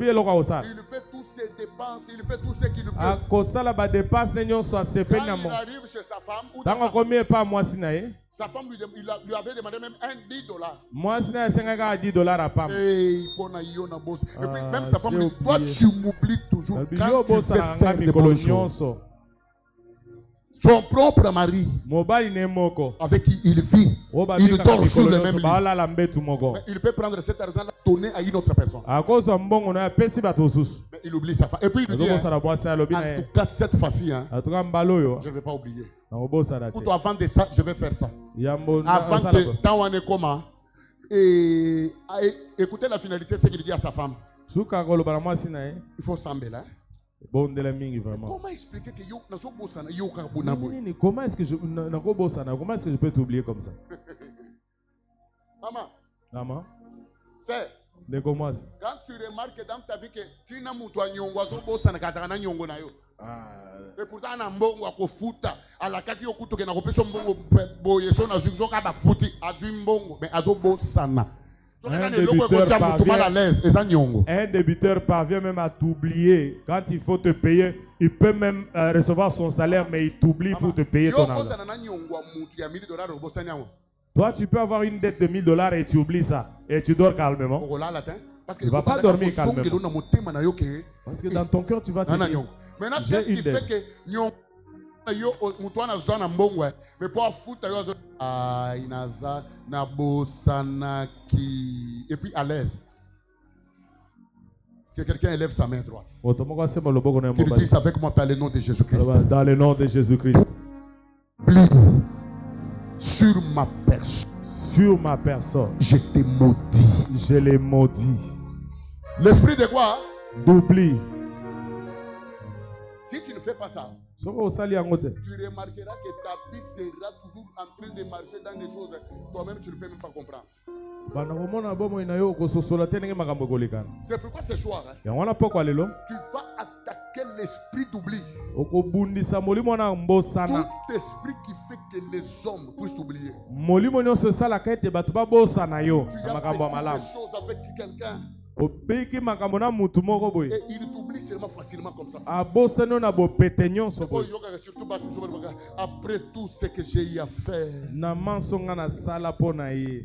tous ses dépenses, il fait tout ce qu'il peut. Quand il arrive chez sa femme, ou dans sa femme lui avait demandé même $10. Et puis même sa femme lui dit, toi tu m'oublies toujours quand tu fais faire des bonnes choses. Son propre mari, avec qui il vit, il dort sur le même lit. Mais il peut prendre cet argent-là, donner à une autre personne. Mais il oublie sa femme. Et puis il lui dit, en tout cas cette fois-ci, je ne vais pas oublier. Pour toi, avant de ça, je vais faire ça. Avant que tant on est comment, et écoutez la finalité, c'est qu'il dit à sa femme. Il faut s'embêter. Comment expliquer que comment est-ce que je peux t'oublier comme ça? Maman, c'est quand tu remarques dans ta vie que tu n'as pas et pourtant on a mbongo akofuta alakaki okuto ke na kopesa mbongo boye so na zuzo ka ba futi azui mbongo mais azobosana. Un débiteur parvient même à t'oublier. Quand il faut te payer, il peut même recevoir son salaire, mais il t'oublie pour te payer ton argent. Toi, tu peux avoir une dette de $1000 et tu oublies ça. Et tu dors calmement. Tu ne vas pas dormir calmement. Parce que dans ton cœur, tu vas te dire, maintenant, qu'est-ce qui fait que mais pour foutre inaza nabosanaki et puis à l'aise. Que quelqu'un élève sa main droite. Qu'il dise avec moi dans le nom de Jésus-Christ. Dans le nom de Jésus-Christ. Sur ma personne. Sur ma personne. Je t'ai maudit. Je l'ai maudit. L'esprit de quoi? D'oubli. Si tu ne fais pas ça, tu remarqueras que ta vie sera toujours en train de marcher dans des choses toi-même tu ne peux même pas comprendre. C'est pourquoi ce soir, tu vas attaquer l'esprit d'oubli. Tout esprit qui fait que les hommes puissent oublier. Tu as fait des choses avec quelqu'un. Et il t'oublie seulement facilement comme ça. Après tout ce que j'ai eu à faire,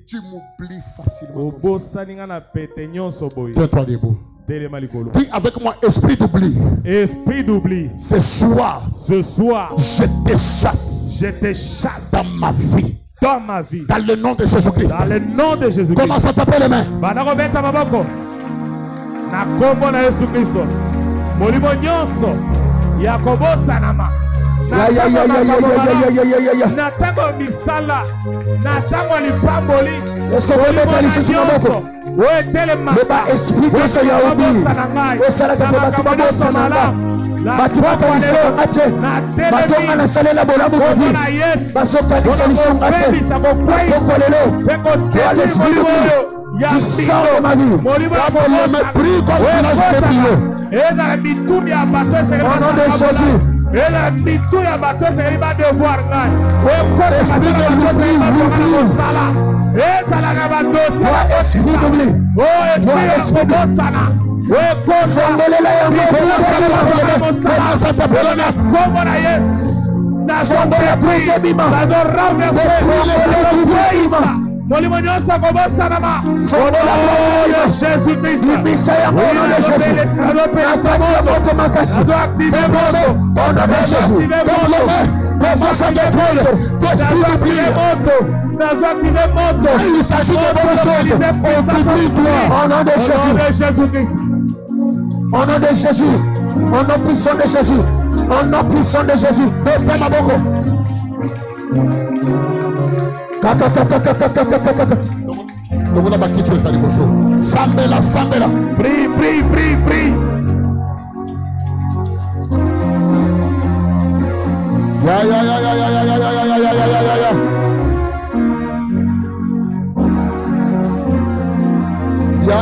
tu m'oublies facilement comme ça. Tiens-toi debout. Dis avec moi, esprit d'oubli. Esprit d'oubli. Ce soir, je te chasse. Je te chasse dans ma vie. Dans ma vie. Dans le nom de Jésus-Christ. Dans le nom de Jésus-Christ. Comment ça t'appelle les mains? Na kombo na Yesu Kristo molimo nyonso ya kobosanama na tango misala na tango lipamboli est-ce que vous mettez ici sur maboko leba esprit de ce yaobi osalaka ke bato babosananga bato bakanisaka te batonga na salela bolamu kovi bazokanisa lisonga te bakoko lelo to l'esprit d'oubli Tu sors de ma vie. Prie comme tu n'as jamais prié. Au nom de Jésus. Esprit de l'oubli, esprit d'oubli. Esprit il s'agit de bonnes choses. Au nom de Jésus. Au nom de Jésus. Au nom puissant de Jésus. Au nom puissant de Jésus. Sambela. Prie. Ya.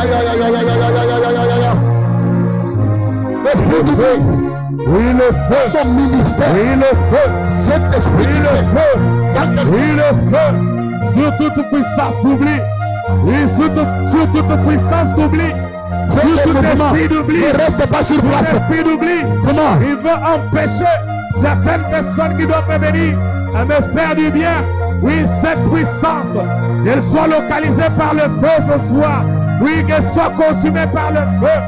Esprit du bien. Oui, le feu. Ton ministère. Oui, le feu. Cet esprit oui, le feu. Oui, le feu. Sur toute puissance d'oubli. Oui, sur toute puissance d'oubli. Sur tout esprit d'oubli. Ne reste pas sur place. Esprit d'oubli. Comment? Il veut empêcher certaines personnes qui doivent me venir à me faire du bien. Oui, cette puissance, qu'elle soit localisée par le feu ce soir. Oui, qu'elle soit consumée par le feu.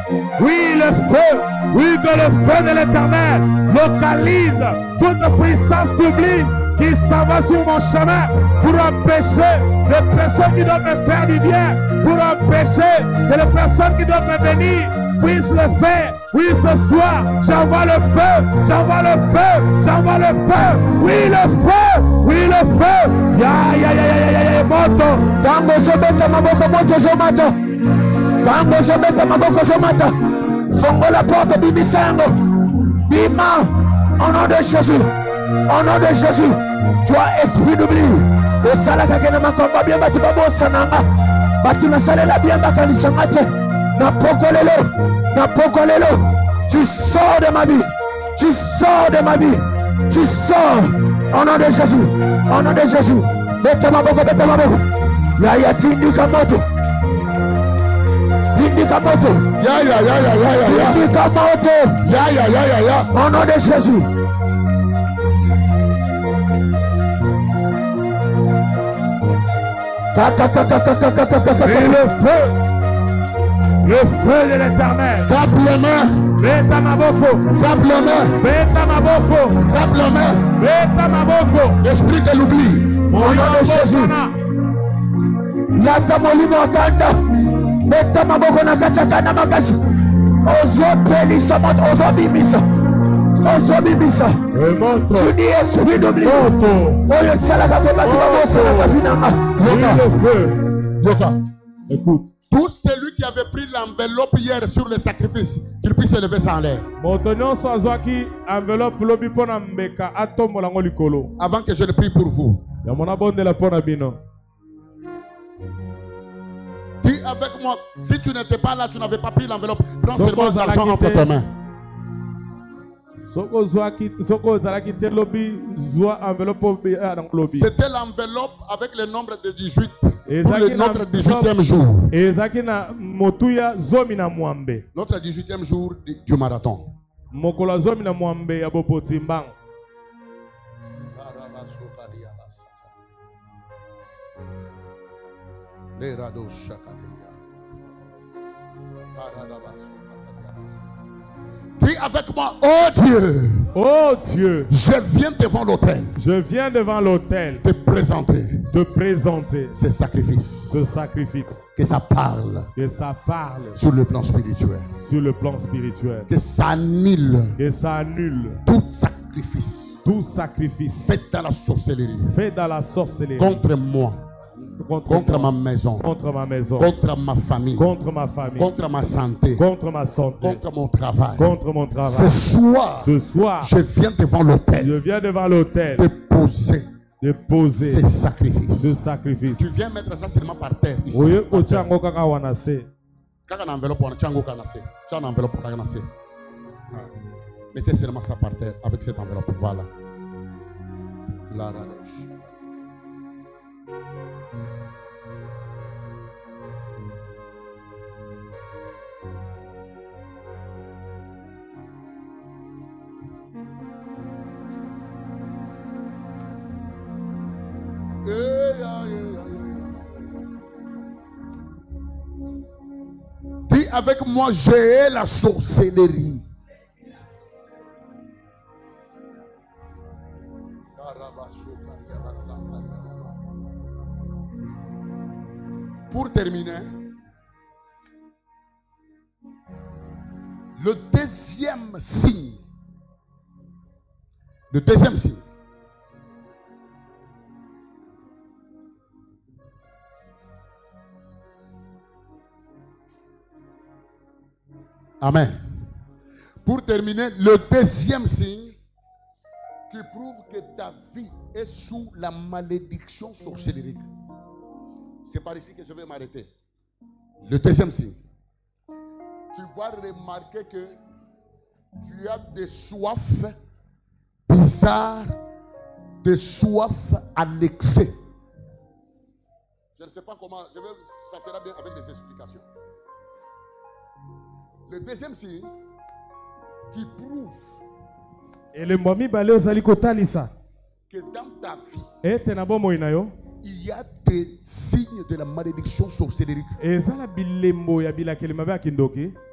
Oui, le feu. Oui, que le feu de l'Éternel localise toute puissance d'oubli qui s'en va sur mon chemin pour empêcher les personnes qui doivent me faire du bien, pour empêcher que les personnes qui doivent me venir puissent le faire. Oui, ce soir, j'envoie le feu, j'envoie le feu, j'envoie le feu. Oui, le feu, oui, le feu. Ya, moto. Tango zobeta maboko moto zomata. Tango zobeta maboko zomata. Fongo la porte bibisango. Bima. Au nom de Jésus. Au nom de Jésus. Toi, esprit d'oubli. Et salaka kena makomba bien batu babosa nanga. Batu na salela bien bakanisa mate. Na pokolelo. Tu sors de ma vie. Tu sors de ma vie. Tu sors. Au nom de Jésus. Au nom de Jésus. Beta maboko. Ya tindika moto. Tindika moto. Ya. Tindika moto. Ya. Au nom de Jésus. Et le feu de l'Éternel. Tape les mains. Beta maboko. Tape les mains. Beta maboko. Tape les mains. Beta maboko. Esprit de l'oubli. Au nom de Jésus. Yata molimo akanda. Beta maboko na kachakana makasi. Ozo pelisa mot. Ozo bimisa. Tu dis esprit d'oubli. Oyo salaka ko batu babosa na kafinanga. Yoka. Écoute. Tout celui qui avait pris l'enveloppe hier sur le sacrifice, qu'il puisse élever ça en l'air. Avant que je le prie pour vous. Dis avec moi, si tu n'étais pas là, tu n'avais pas pris l'enveloppe, prends seulement l'argent entre tes mains. C'était l'enveloppe avec le nombre de 18 pour notre 18e jour. Notre 18e jour du marathon. Dis avec moi, oh Dieu. Oh Dieu. Je viens devant l'autel. Je viens devant l'autel. Te présenter. Te présenter. Ce sacrifice. Ce sacrifice. Que ça parle. Que ça parle. Sur le plan spirituel. Sur le plan spirituel. Que ça annule. Que ça annule. Tout sacrifice. Tout sacrifice. Fait dans la sorcellerie. Fait dans la sorcellerie. Contre moi. Contre ma maison. Contre ma maison. Contre ma famille. Contre ma famille. Contre ma santé. Contre ma santé. Contre mon travail. Contre mon travail. Ce soir. Ce soir. Je viens devant l'autel. Je viens devant l'autel. Déposer. de poser ces sacrifices. de sacrifice. Tu viens mettre ça seulement par terre ici. Mettez seulement ça par terre avec cette enveloppe. Voilà. La radèche. Dis avec moi, j'ai la sorcellerie. Pour terminer, le deuxième signe. Le deuxième signe. Amen. Pour terminer, le deuxième signe qui prouve que ta vie est sous la malédiction sorcellerie. C'est par ici que je vais m'arrêter. Le deuxième signe. Tu vas remarquer que tu as des soifs bizarres, des soifs à l'excès. Je ne sais pas comment, ça sera bien avec des explications. Le deuxième signe qui prouve que dans ta vie, il y a des signes de la malédiction sorcellerie.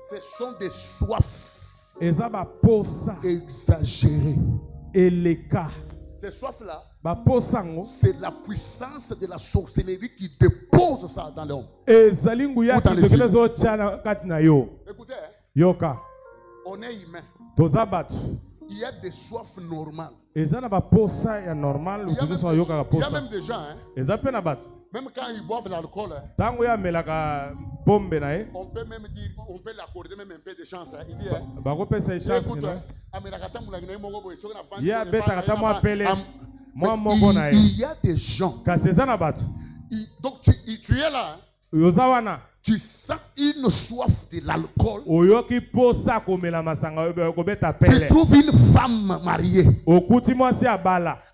Ce sont des soifs exagérés. Ces soifs-là, c'est la puissance de la sorcellerie qui dépose ça dans l'homme. Écoutez, on est humain. Il y a des soifs normales. Il y a même des gens, même quand ils boivent l'alcool, on peut même dire, on peut l'accorder même un peu de chance. Il dit, écoute, il y a des gens. Donc tu es là. Tu sens une soif de l'alcool. Tu trouves une femme mariée.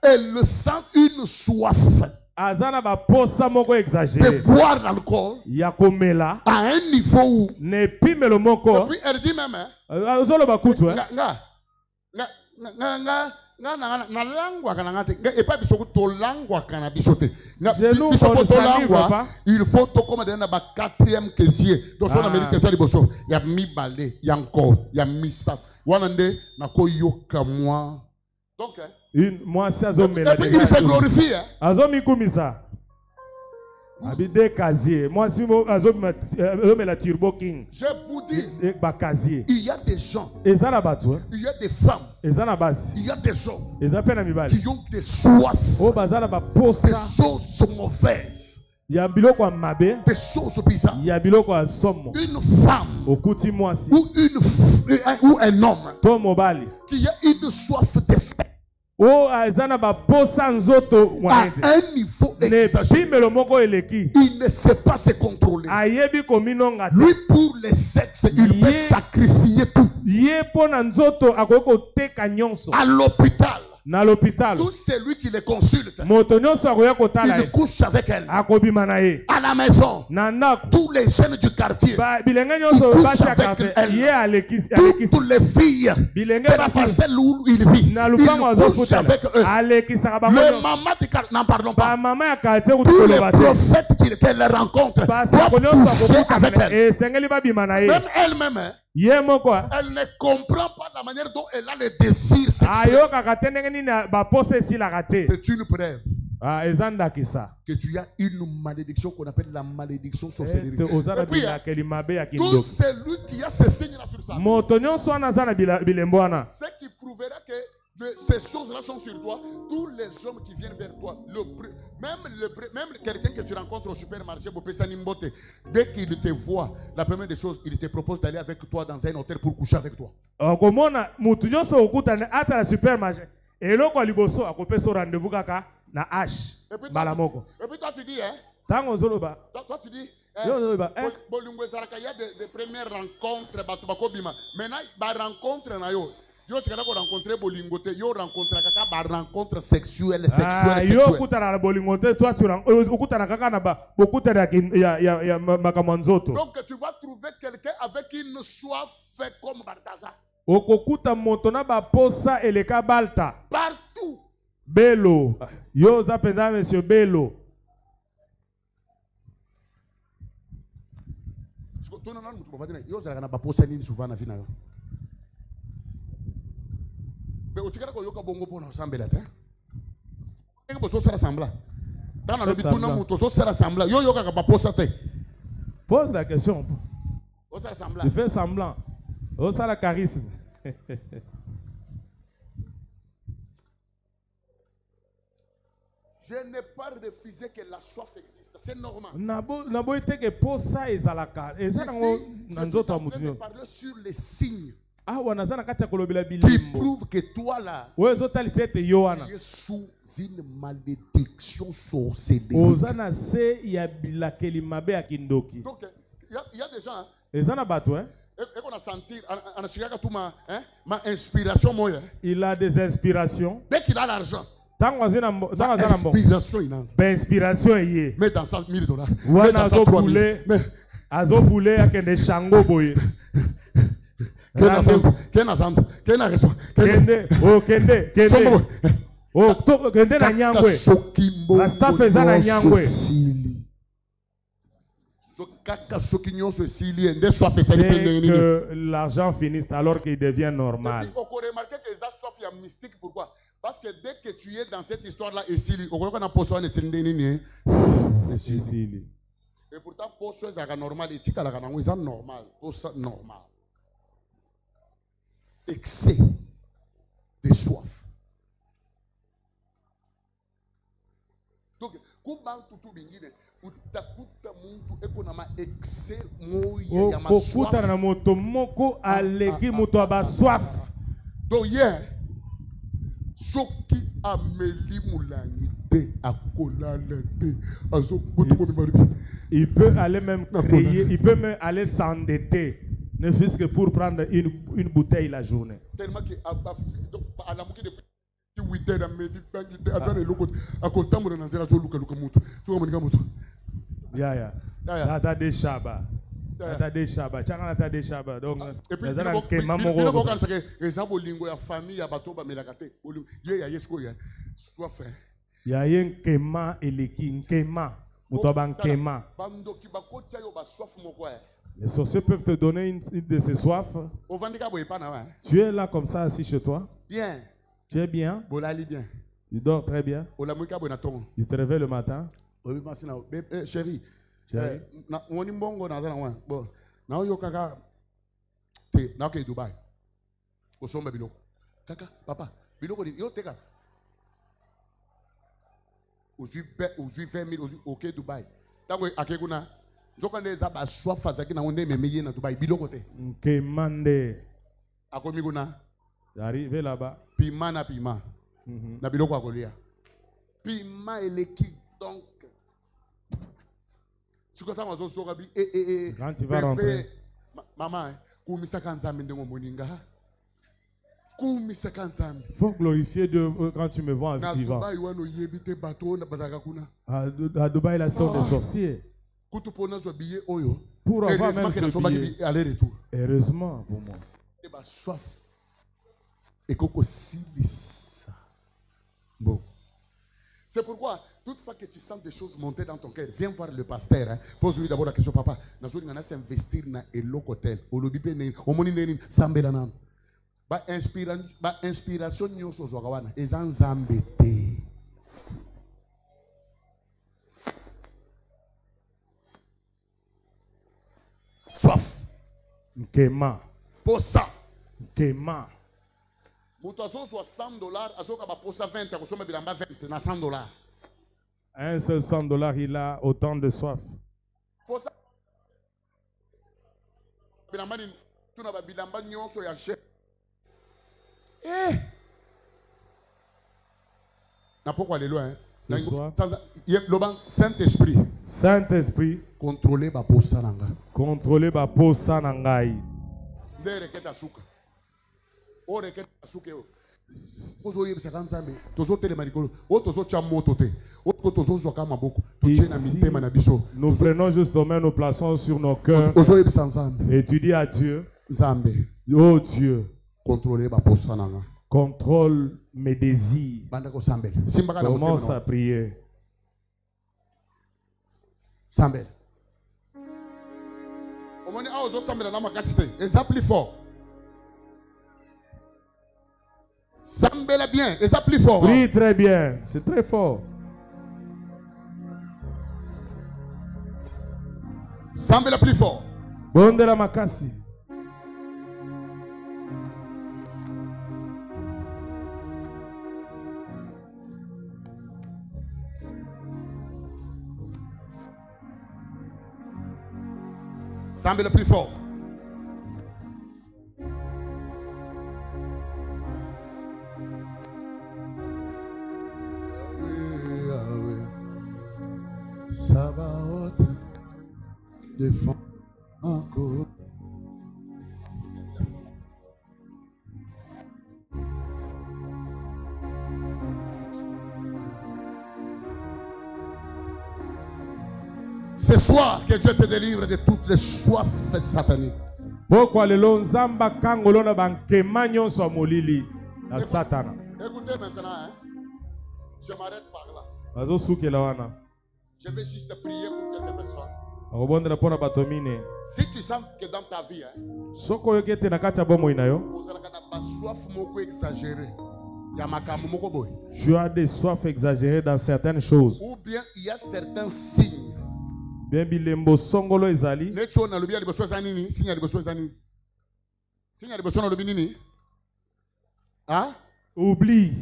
Elle sent une soif de boire l'alcool à un niveau où. Et puis elle dit même, il faut comme dans la quatrième casier dans son américain ça liboso ya mi balé ya encore ya mi ça wanande na ko yoka moi donc moi ça il se glorifie Abide casier. Moi, si la Turbo King. Je vous dis, il y a des gens, il y a des femmes, il y a des hommes qui ont des soifs, des choses mauvaises, des choses bizarres. Une femme ou un homme qui a une soif de sexe. À un niveau exagéré. Il ne sait pas se contrôler. Lui, pour le sexe, il peut sacrifier tout. À l'hôpital. Tout celui qui les consulte, il couche avec elle. À la maison, tous les jeunes du quartier, ils couchent avec elle. Toutes les filles de la parcelle où il vit, ils couchent avec eux. Les mamans du quartier, n'en parlons pas. Tous les prophètes qu'elle rencontre doivent coucher avec elle. Même elle-même, elle ne comprend pas la manière dont elle a le désir sexuel. C'est une preuve que tu as une malédiction qu'on appelle la malédiction sorcellerie. Et puis, tout celui qui a ce signe-là sur sa vie, ce qui prouvera que ces choses-là sont sur toi. Tous les hommes qui viennent vers toi, même quelqu'un que tu rencontres au supermarché, dès qu'il te voit, la première des choses, il te propose d'aller avec toi dans un hôtel pour coucher avec toi. na hache. Et puis Balamoko. toi tu dis, hein? Tango zoloba. Toi tu dis, Yo zoloba. Il y a des premières rencontres, maintenant, la rencontre na yo. Yo tu rencontrer bolingote, yo rencontre kaka ba rencontre sexuelle. Yo kutana na bolingote, toi tu kutana kaka na ba bokutana ya makamanzoto. Donc tu vas trouver quelqu'un avec une soif fait comme Balthazar. Okokuta moto na ba posa eleka balta. Partout. Belo. Yo zapenda monsieur Belo. Yo zala na ba posa nini souvent na vina. Mais au tigara ko yoka bongo pona sambela te. Enge bo so sera sambla. Dans le bituna muto so sera sambla. Yo yoka ka ba posa te. Pose la question. O sera sambla. Tu fais semblant. O sera charisme. Je n'ai pas refusé que la soif existe. C'est normal. Nabo ete que posa ezalaka. Ezana ngo nanzoto amutu. Je suis en train de parler sur les signes qui prouve que toi là, tu es sous une malédiction sorcellerie. Donc il y a des gens, et qu'on a senti, ma inspiration, moi. Il a des inspirations. Dès qu'il a l'argent. Inspiration mais dans 100 000 $. Mais dans 3 000. Azo boulé à kende shango boye. Kende na nyangwe. La staff eza na nyangwe. Que l'argent finisse alors qu'il devient normal. Pourquoi? Parce que dès que tu es dans cette histoire-là, et pourtant, pour ceux qui sont normal, c'est normal. Normal. Excès de soif. Donc, excès soif. Donc, hier, Soki ameli mulangi te akolala te il peut aller même crier, il peut même aller s'endetter, ne fût-ce que pour prendre une bouteille la journée. Tellement que donc les sorciers peuvent te donner une de ces soifs. Tu es là comme ça assis chez toi. Bien. Tu es bien. Tu dors très bien. Tu te réveilles le matin. Chérie. Dubai. Kaka, papa, biloko yo teka. Ozu 20 000 ok Dubai. Tango akekuna. Zokande za ba soif azaki na onde memeye na Dubai biloko te. Nkemande. Akomi kuna. Arrivé là-bas. Pima na pima. Na biloko akolia. Pima eleki donc. Quand tu vas rentrer, maman, il faut glorifier Dieu quand tu me vois en vivant. À Dubaï, la sorte des sorciers. Pour avoir même ce billet, heureusement pour moi. Bon. C'est pourquoi, toutefois que tu sens des choses monter dans ton cœur, viens voir le pasteur. Hein. Pose-lui d'abord la question, papa. Nous allons s'investir dans un hôtel. Au lobby, au moni, sambelanam. Ba inspiration, nous sommes et en zambete. Soif. Nkema. Posa. Nkema. $100, azoka ba posa 20, akosoma bilamba 20 na $100. Un seul $100, il a autant de soif. Posa bilamba ni tuna ba bilamba nyonso ya cher. Na pourquoi les lois hein? Saint-Esprit. Saint-Esprit. Contrôler ma posa nanga. Contrôler ma posa nangai. Ndereketa suka. O reketa suka yo. Ozo yebisa kanzambe. Tozo telema likolo. O tozo cha moto te. O tozo zoka maboko. Tochena mitema na biso. Nous prenons justement, nous plaçons sur nos cœurs. Ozo yebisa nzambe. Et tu dis à Dieu. Nzambe. Oh Dieu. Contrôler ma posa nanga. Contrôle mes désirs. Commence à prier. Sambel. C'est plus fort. Sambel bien. C'est plus fort. Prie très bien. C'est très fort. Sambel plus fort. Bonde la makasi. Semble le plus fort. Sabaoth, défends encore. Ce soir, que Dieu te délivre de toutes les soifs sataniques. Pourquoi le lonzamba kangolona bankemanyo so molili na satana. Écoutez maintenant, hein? Je m'arrête par là. Je vais juste prier pour quelques personnes. Si tu sens que dans ta vie, hein, vous avez soif exagérée. Tu as des soifs exagérées dans certaines choses. Ou bien il y a certains signes. Oublie.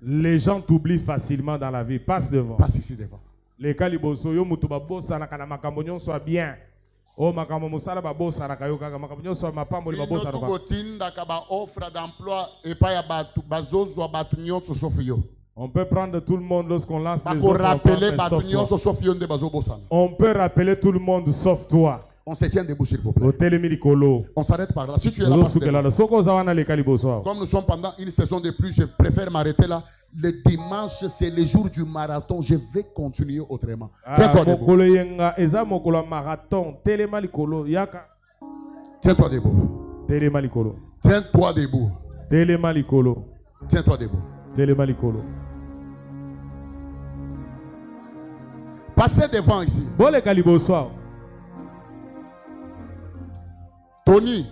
Les gens t'oublient facilement dans la vie. Passe devant. Passe ici devant. Les kaliboso yo mutu babosa na kana makambo nyonso bien. O makambo musala babosa na kayo kaka makambo nyonso mapambo li babosa na. Offre d'emploi et pas ya batu bazozo batu nyonso sauf yo. On peut prendre tout le monde lorsqu'on lance les offres. On peut rappeler tout le monde sauf toi. On se tient debout s'il vous plaît. On s'arrête par là. Si tu es là, comme nous sommes pendant une saison de pluie, je préfère m'arrêter là. Le dimanche, c'est le jour du marathon. Je vais continuer autrement. Tiens-toi debout. Tiens-toi debout. Tiens-toi debout. Tiens-toi debout. Passez devant ici. Tony.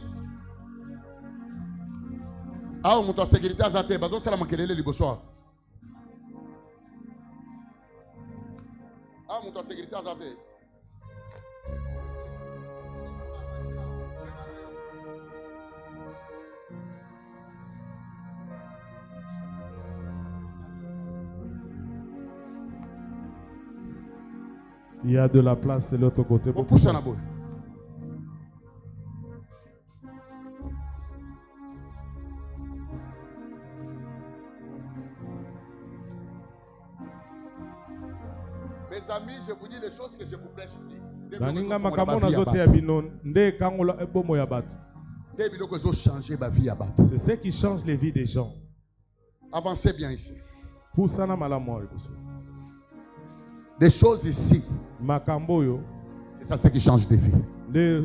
Ah, on monte en sécurité à Zate. Bazo salam kelele liboso. Ah, on monte en sécurité à Zate. Il y a de la place de l'autre côté. On pousse en abou. Mes amis, je vous dis les choses que je vous prêche ici. C'est ce qui change les vies des gens. Avancez bien ici. Des choses ici. C'est ça ce qui change des vies. Nous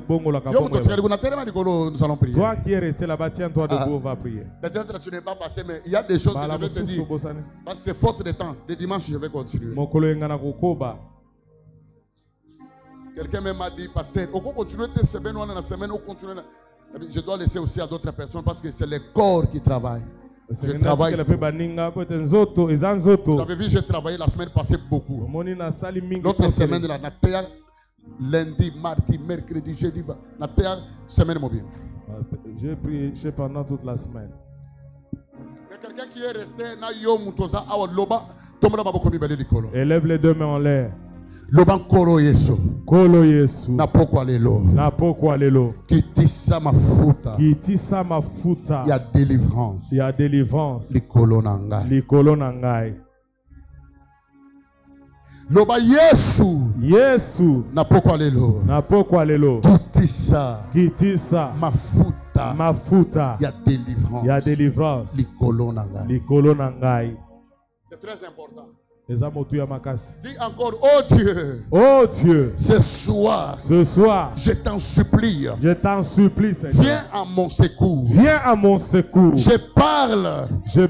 allons prier. Toi qui es resté là-bas, tiens-toi debout, on va prier. Peut-être tu n'es pas passé, mais il y a des choses que je vais te dire. Parce que c'est faute de temps. Le dimanche, je vais continuer. Quelqu'un m'a dit, pasteur, on continue cette semaine, on a la semaine, on continue. Je dois laisser aussi à d'autres personnes parce que c'est le corps qui travaille. Je travaille. Vous avez vu, j'ai travaillé la semaine passée beaucoup. L'autre semaine, la lundi, mardi, mercredi, jeudi, la semaine mobile. J'ai prié pendant toute la semaine. Quelqu'un qui est resté, élève les deux mains en l'air. Lobankoro Yesu. Kolo Yesu. Na pokwa lelo. Na pokwa lelo. Kitisa mafuta. Kitisa mafuta. Ya délivrance. Ya délivrance. Likolo nangai. Likolo nangai. Loba Yesu. Yesu. Na pokwa lelo. Na pokwa lelo. Kitisa. Kitisa. Mafuta. Mafuta. Ya délivrance. Ya délivrance. Likolo nangai. Likolo nangai. C'est très important. Dis encore, oh Dieu, oh Dieu, ce soir, je t'en supplie, Seigneur, viens à mon secours, viens à mon secours. Je parle, je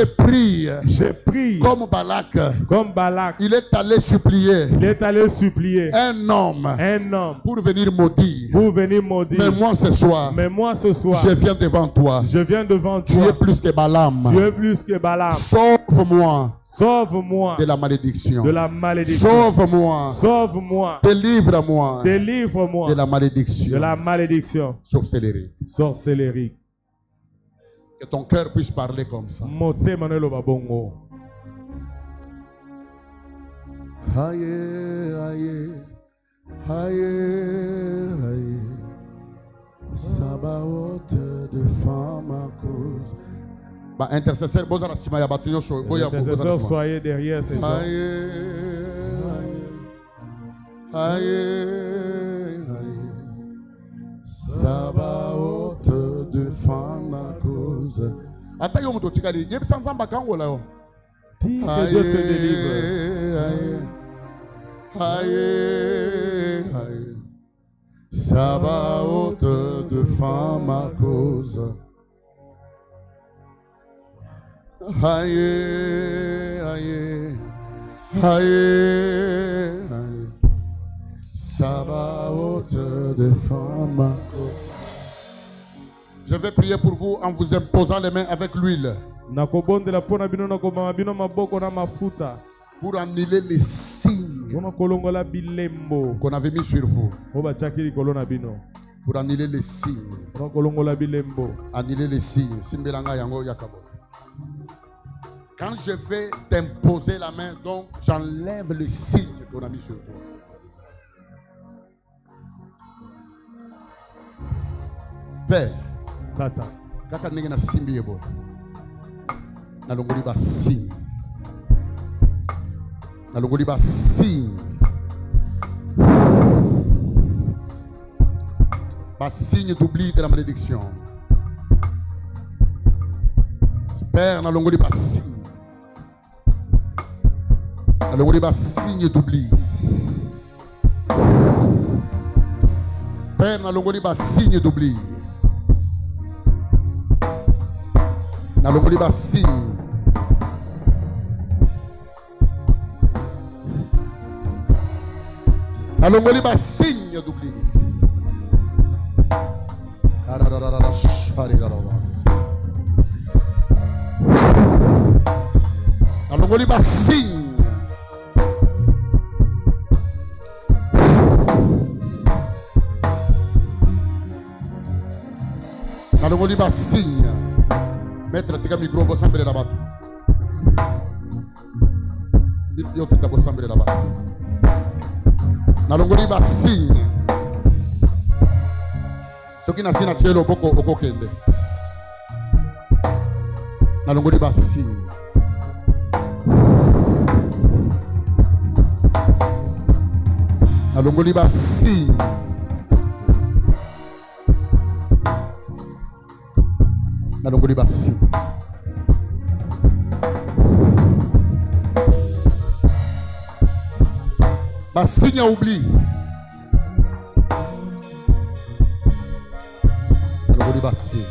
prie, comme Balak, il est allé supplier, un homme, pour venir maudire, mais moi ce soir, je viens devant toi, tu es plus que Balaam, sauve-moi de la malédiction. Sauve-moi. Délivre-moi de la malédiction. Sorcellerie. Que ton cœur puisse parler comme ça. Aïe, aïe, aïe, aïe. Sabaoth de femme à cause. Intercesseur, soyez derrière ces gens. Sabaoth de femme à cause. Dis que Dieu te délivre. Sabaoth de femme à cause. Aïe, aïe, aïe, aïe. Sabaoth de femme. Je vais prier pour vous en vous imposant les mains avec l'huile. Pour annuler les signes qu'on avait mis sur vous. Pour annuler les signes. Annuler les signes. Quand je vais t'imposer la main, donc j'enlève les signes qu'on a mis sur toi. Père, kaka ndenge na simbi yebo. Na longoli ba signe. Na longoli ba signe. Ba signe d'oubli de la malédiction. Père, na longoli ba signe. Na longoli ba signe d'oubli. Père, na longoli ba signe d'oubli. Na longoli ba signe. Na longoli ba signe d'oubli. Na longoli ba signe. Na longoli ba signe. Maître, tika micro go sambele la batu. Yo kita go sambele la batu. Na longoli ba signe. Soki na sina tielo boko okokende. Na longoli ba signe. Na longoli ba signe. Na longoli ba signe. Ba signe a oubli. Na longoli ba signe.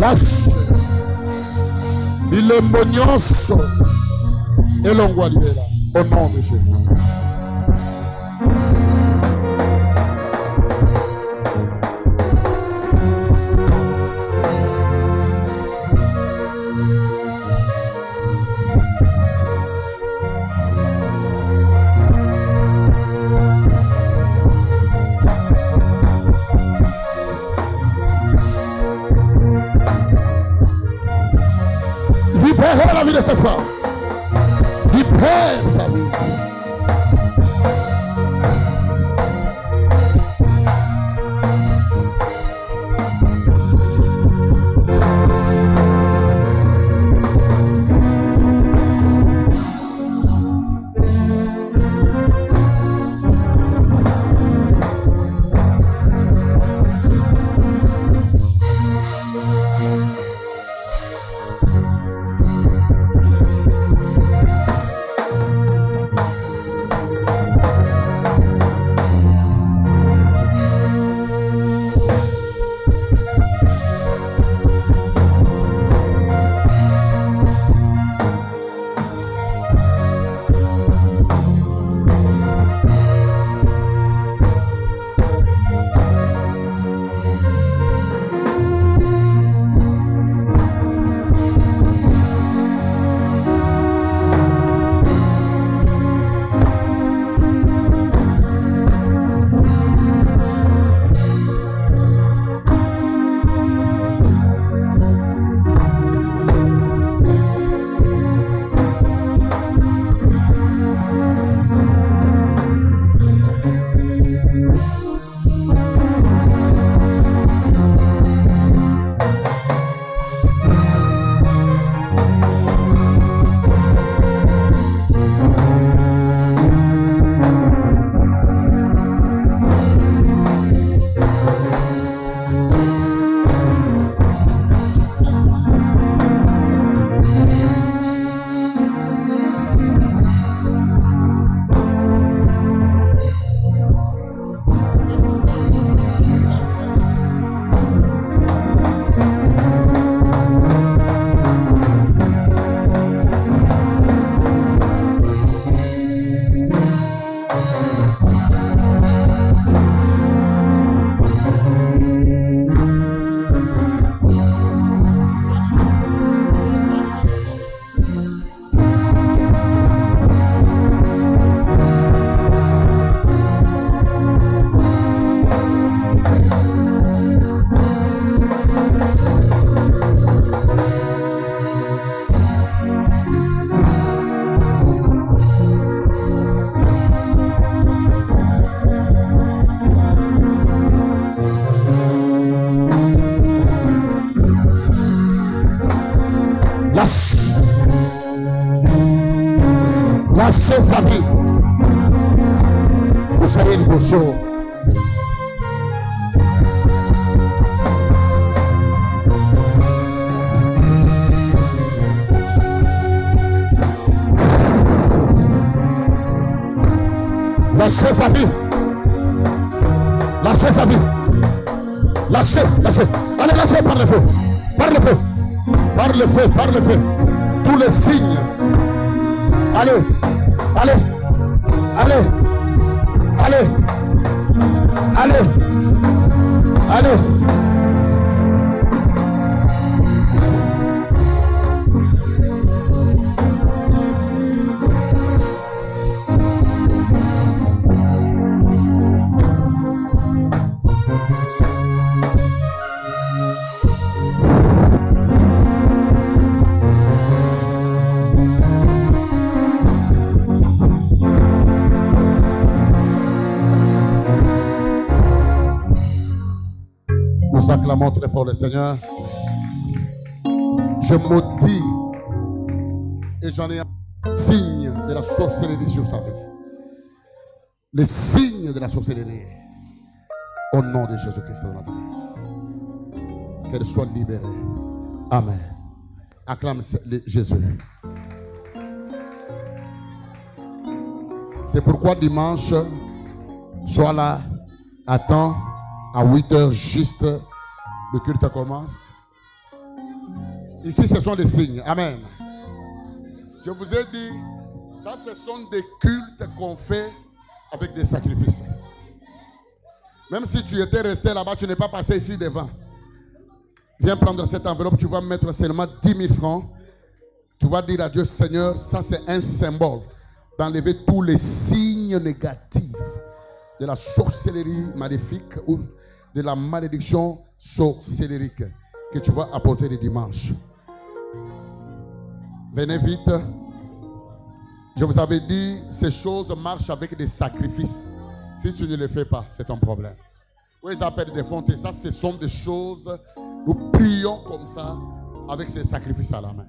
Lâche. Il est mognoso. Et l'ongualiera. Au nom de Jésus. Libère la vie de cette femme. Libère sa vie. Lâchez sa vie. Vous savez le bonjour. Lâchez sa vie. Lâchez sa vie. Lâchez, lâchez. Allez, lâchez par le feu. Par le feu. Par le feu, par le feu. Tous les signes. Allez, allez, allez, allez, allez, allez. Nous acclamons très fort le Seigneur. Je maudis et j'en ai un signe de la sorcellerie sur sa vie. Les signes de la sorcellerie. Au nom de Jésus-Christ de Nazareth. Qu'elle soit libérée. Amen. Acclame Jésus. C'est pourquoi dimanche, sois là, attends, à 8 h juste, le culte commence. Ici, ce sont des signes. Amen. Je vous ai dit, ça, ce sont des cultes qu'on fait avec des sacrifices. Même si tu étais resté là-bas, tu n'es pas passé ici devant. Viens prendre cette enveloppe, tu vas mettre seulement 10 000 francs. Tu vas dire à Dieu, Seigneur, ça c'est un symbole d'enlever tous les signes négatifs de la sorcellerie maléfique ou de la malédiction sorcellérique que tu vas apporter le dimanche. Venez vite. Je vous avais dit, ces choses marchent avec des sacrifices. Si tu ne les fais pas, c'est ton problème. Oui, ils appellent des fontes. Et ça, ce sont des choses. Nous prions comme ça, avec ces sacrifices à la main.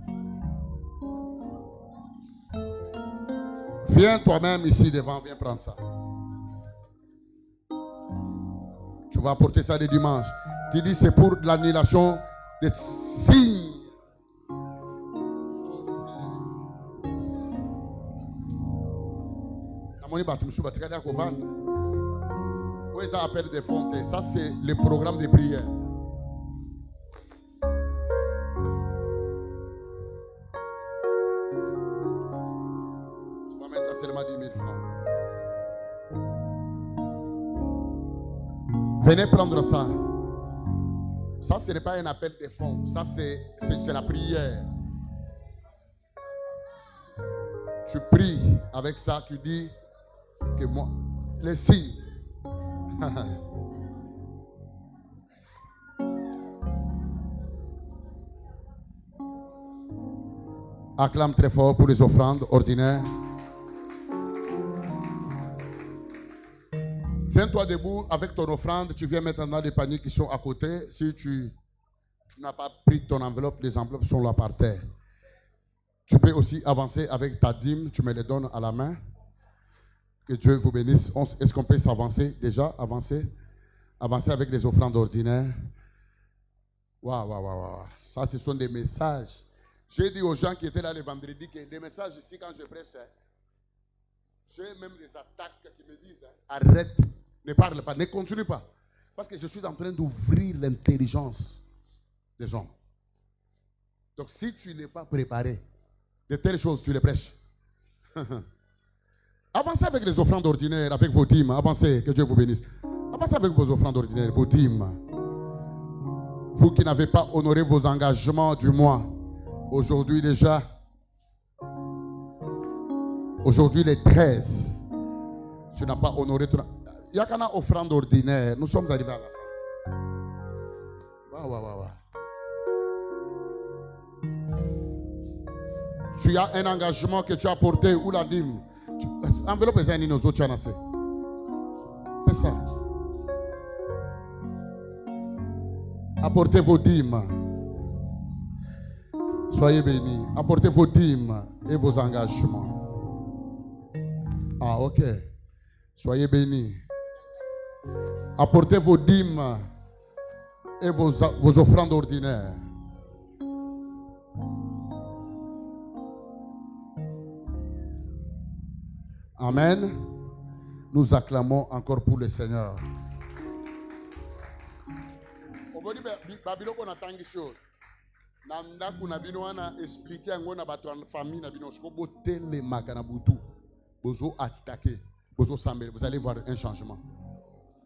Viens toi-même ici devant, viens prendre ça. Tu vas apporter ça le dimanche. Tu dis, c'est pour l'annulation des signes. Oui, ça appelle des fontes. Ça, c'est le programme de prière. Tu vas mettre seulement 10 000 francs. Venez prendre ça. Ça, ce n'est pas un appel de fonds. Ça, c'est la prière. Tu pries avec ça, tu dis que moi, les signes. Acclame très fort pour les offrandes ordinaires. Tiens-toi debout avec ton offrande. Tu viens maintenant des paniers qui sont à côté. Si tu n'as pas pris ton enveloppe, les enveloppes sont là par terre. Tu peux aussi avancer avec ta dîme. Tu me les donnes à la main. Que Dieu vous bénisse. Est-ce qu'on peut s'avancer déjà? Avancer avec les offrandes ordinaires. Waouh. Ça, ce sont des messages. J'ai dit aux gens qui étaient là le vendredi que des messages ici, quand je prêche, j'ai même des attaques qui me disent, arrête, ne parle pas, ne continue pas. Parce que je suis en train d'ouvrir l'intelligence des hommes. Donc si tu n'es pas préparé de telles choses, tu les prêches. Avancez avec les offrandes ordinaires, avec vos dîmes. Avancez, que Dieu vous bénisse. Avancez avec vos offrandes ordinaires, vos dîmes. Vous qui n'avez pas honoré vos engagements du mois, aujourd'hui déjà, aujourd'hui les 13, tu n'as pas honoré ton... Il y a qu'une offrande ordinaire. Nous sommes arrivés à la fin. Waouh. Tu as un engagement que tu as porté ou la dîme. Enveloppe les uns nos autres, tu en as fait. Fais ça. Apportez vos dîmes. Soyez bénis. Apportez vos dîmes et vos engagements. Ah, ok. Soyez bénis. Apportez vos dîmes et vos offrandes ordinaires. Amen. Nous acclamons encore pour le Seigneur. Vous allez voir un changement.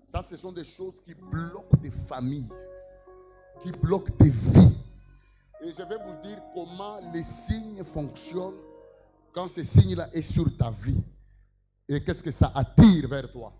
Ça, ce sont des choses qui bloquent des familles, qui bloquent des vies. Et je vais vous dire comment les signes fonctionnent quand ce signe-là est sur ta vie. Et qu'est-ce que ça attire vers toi?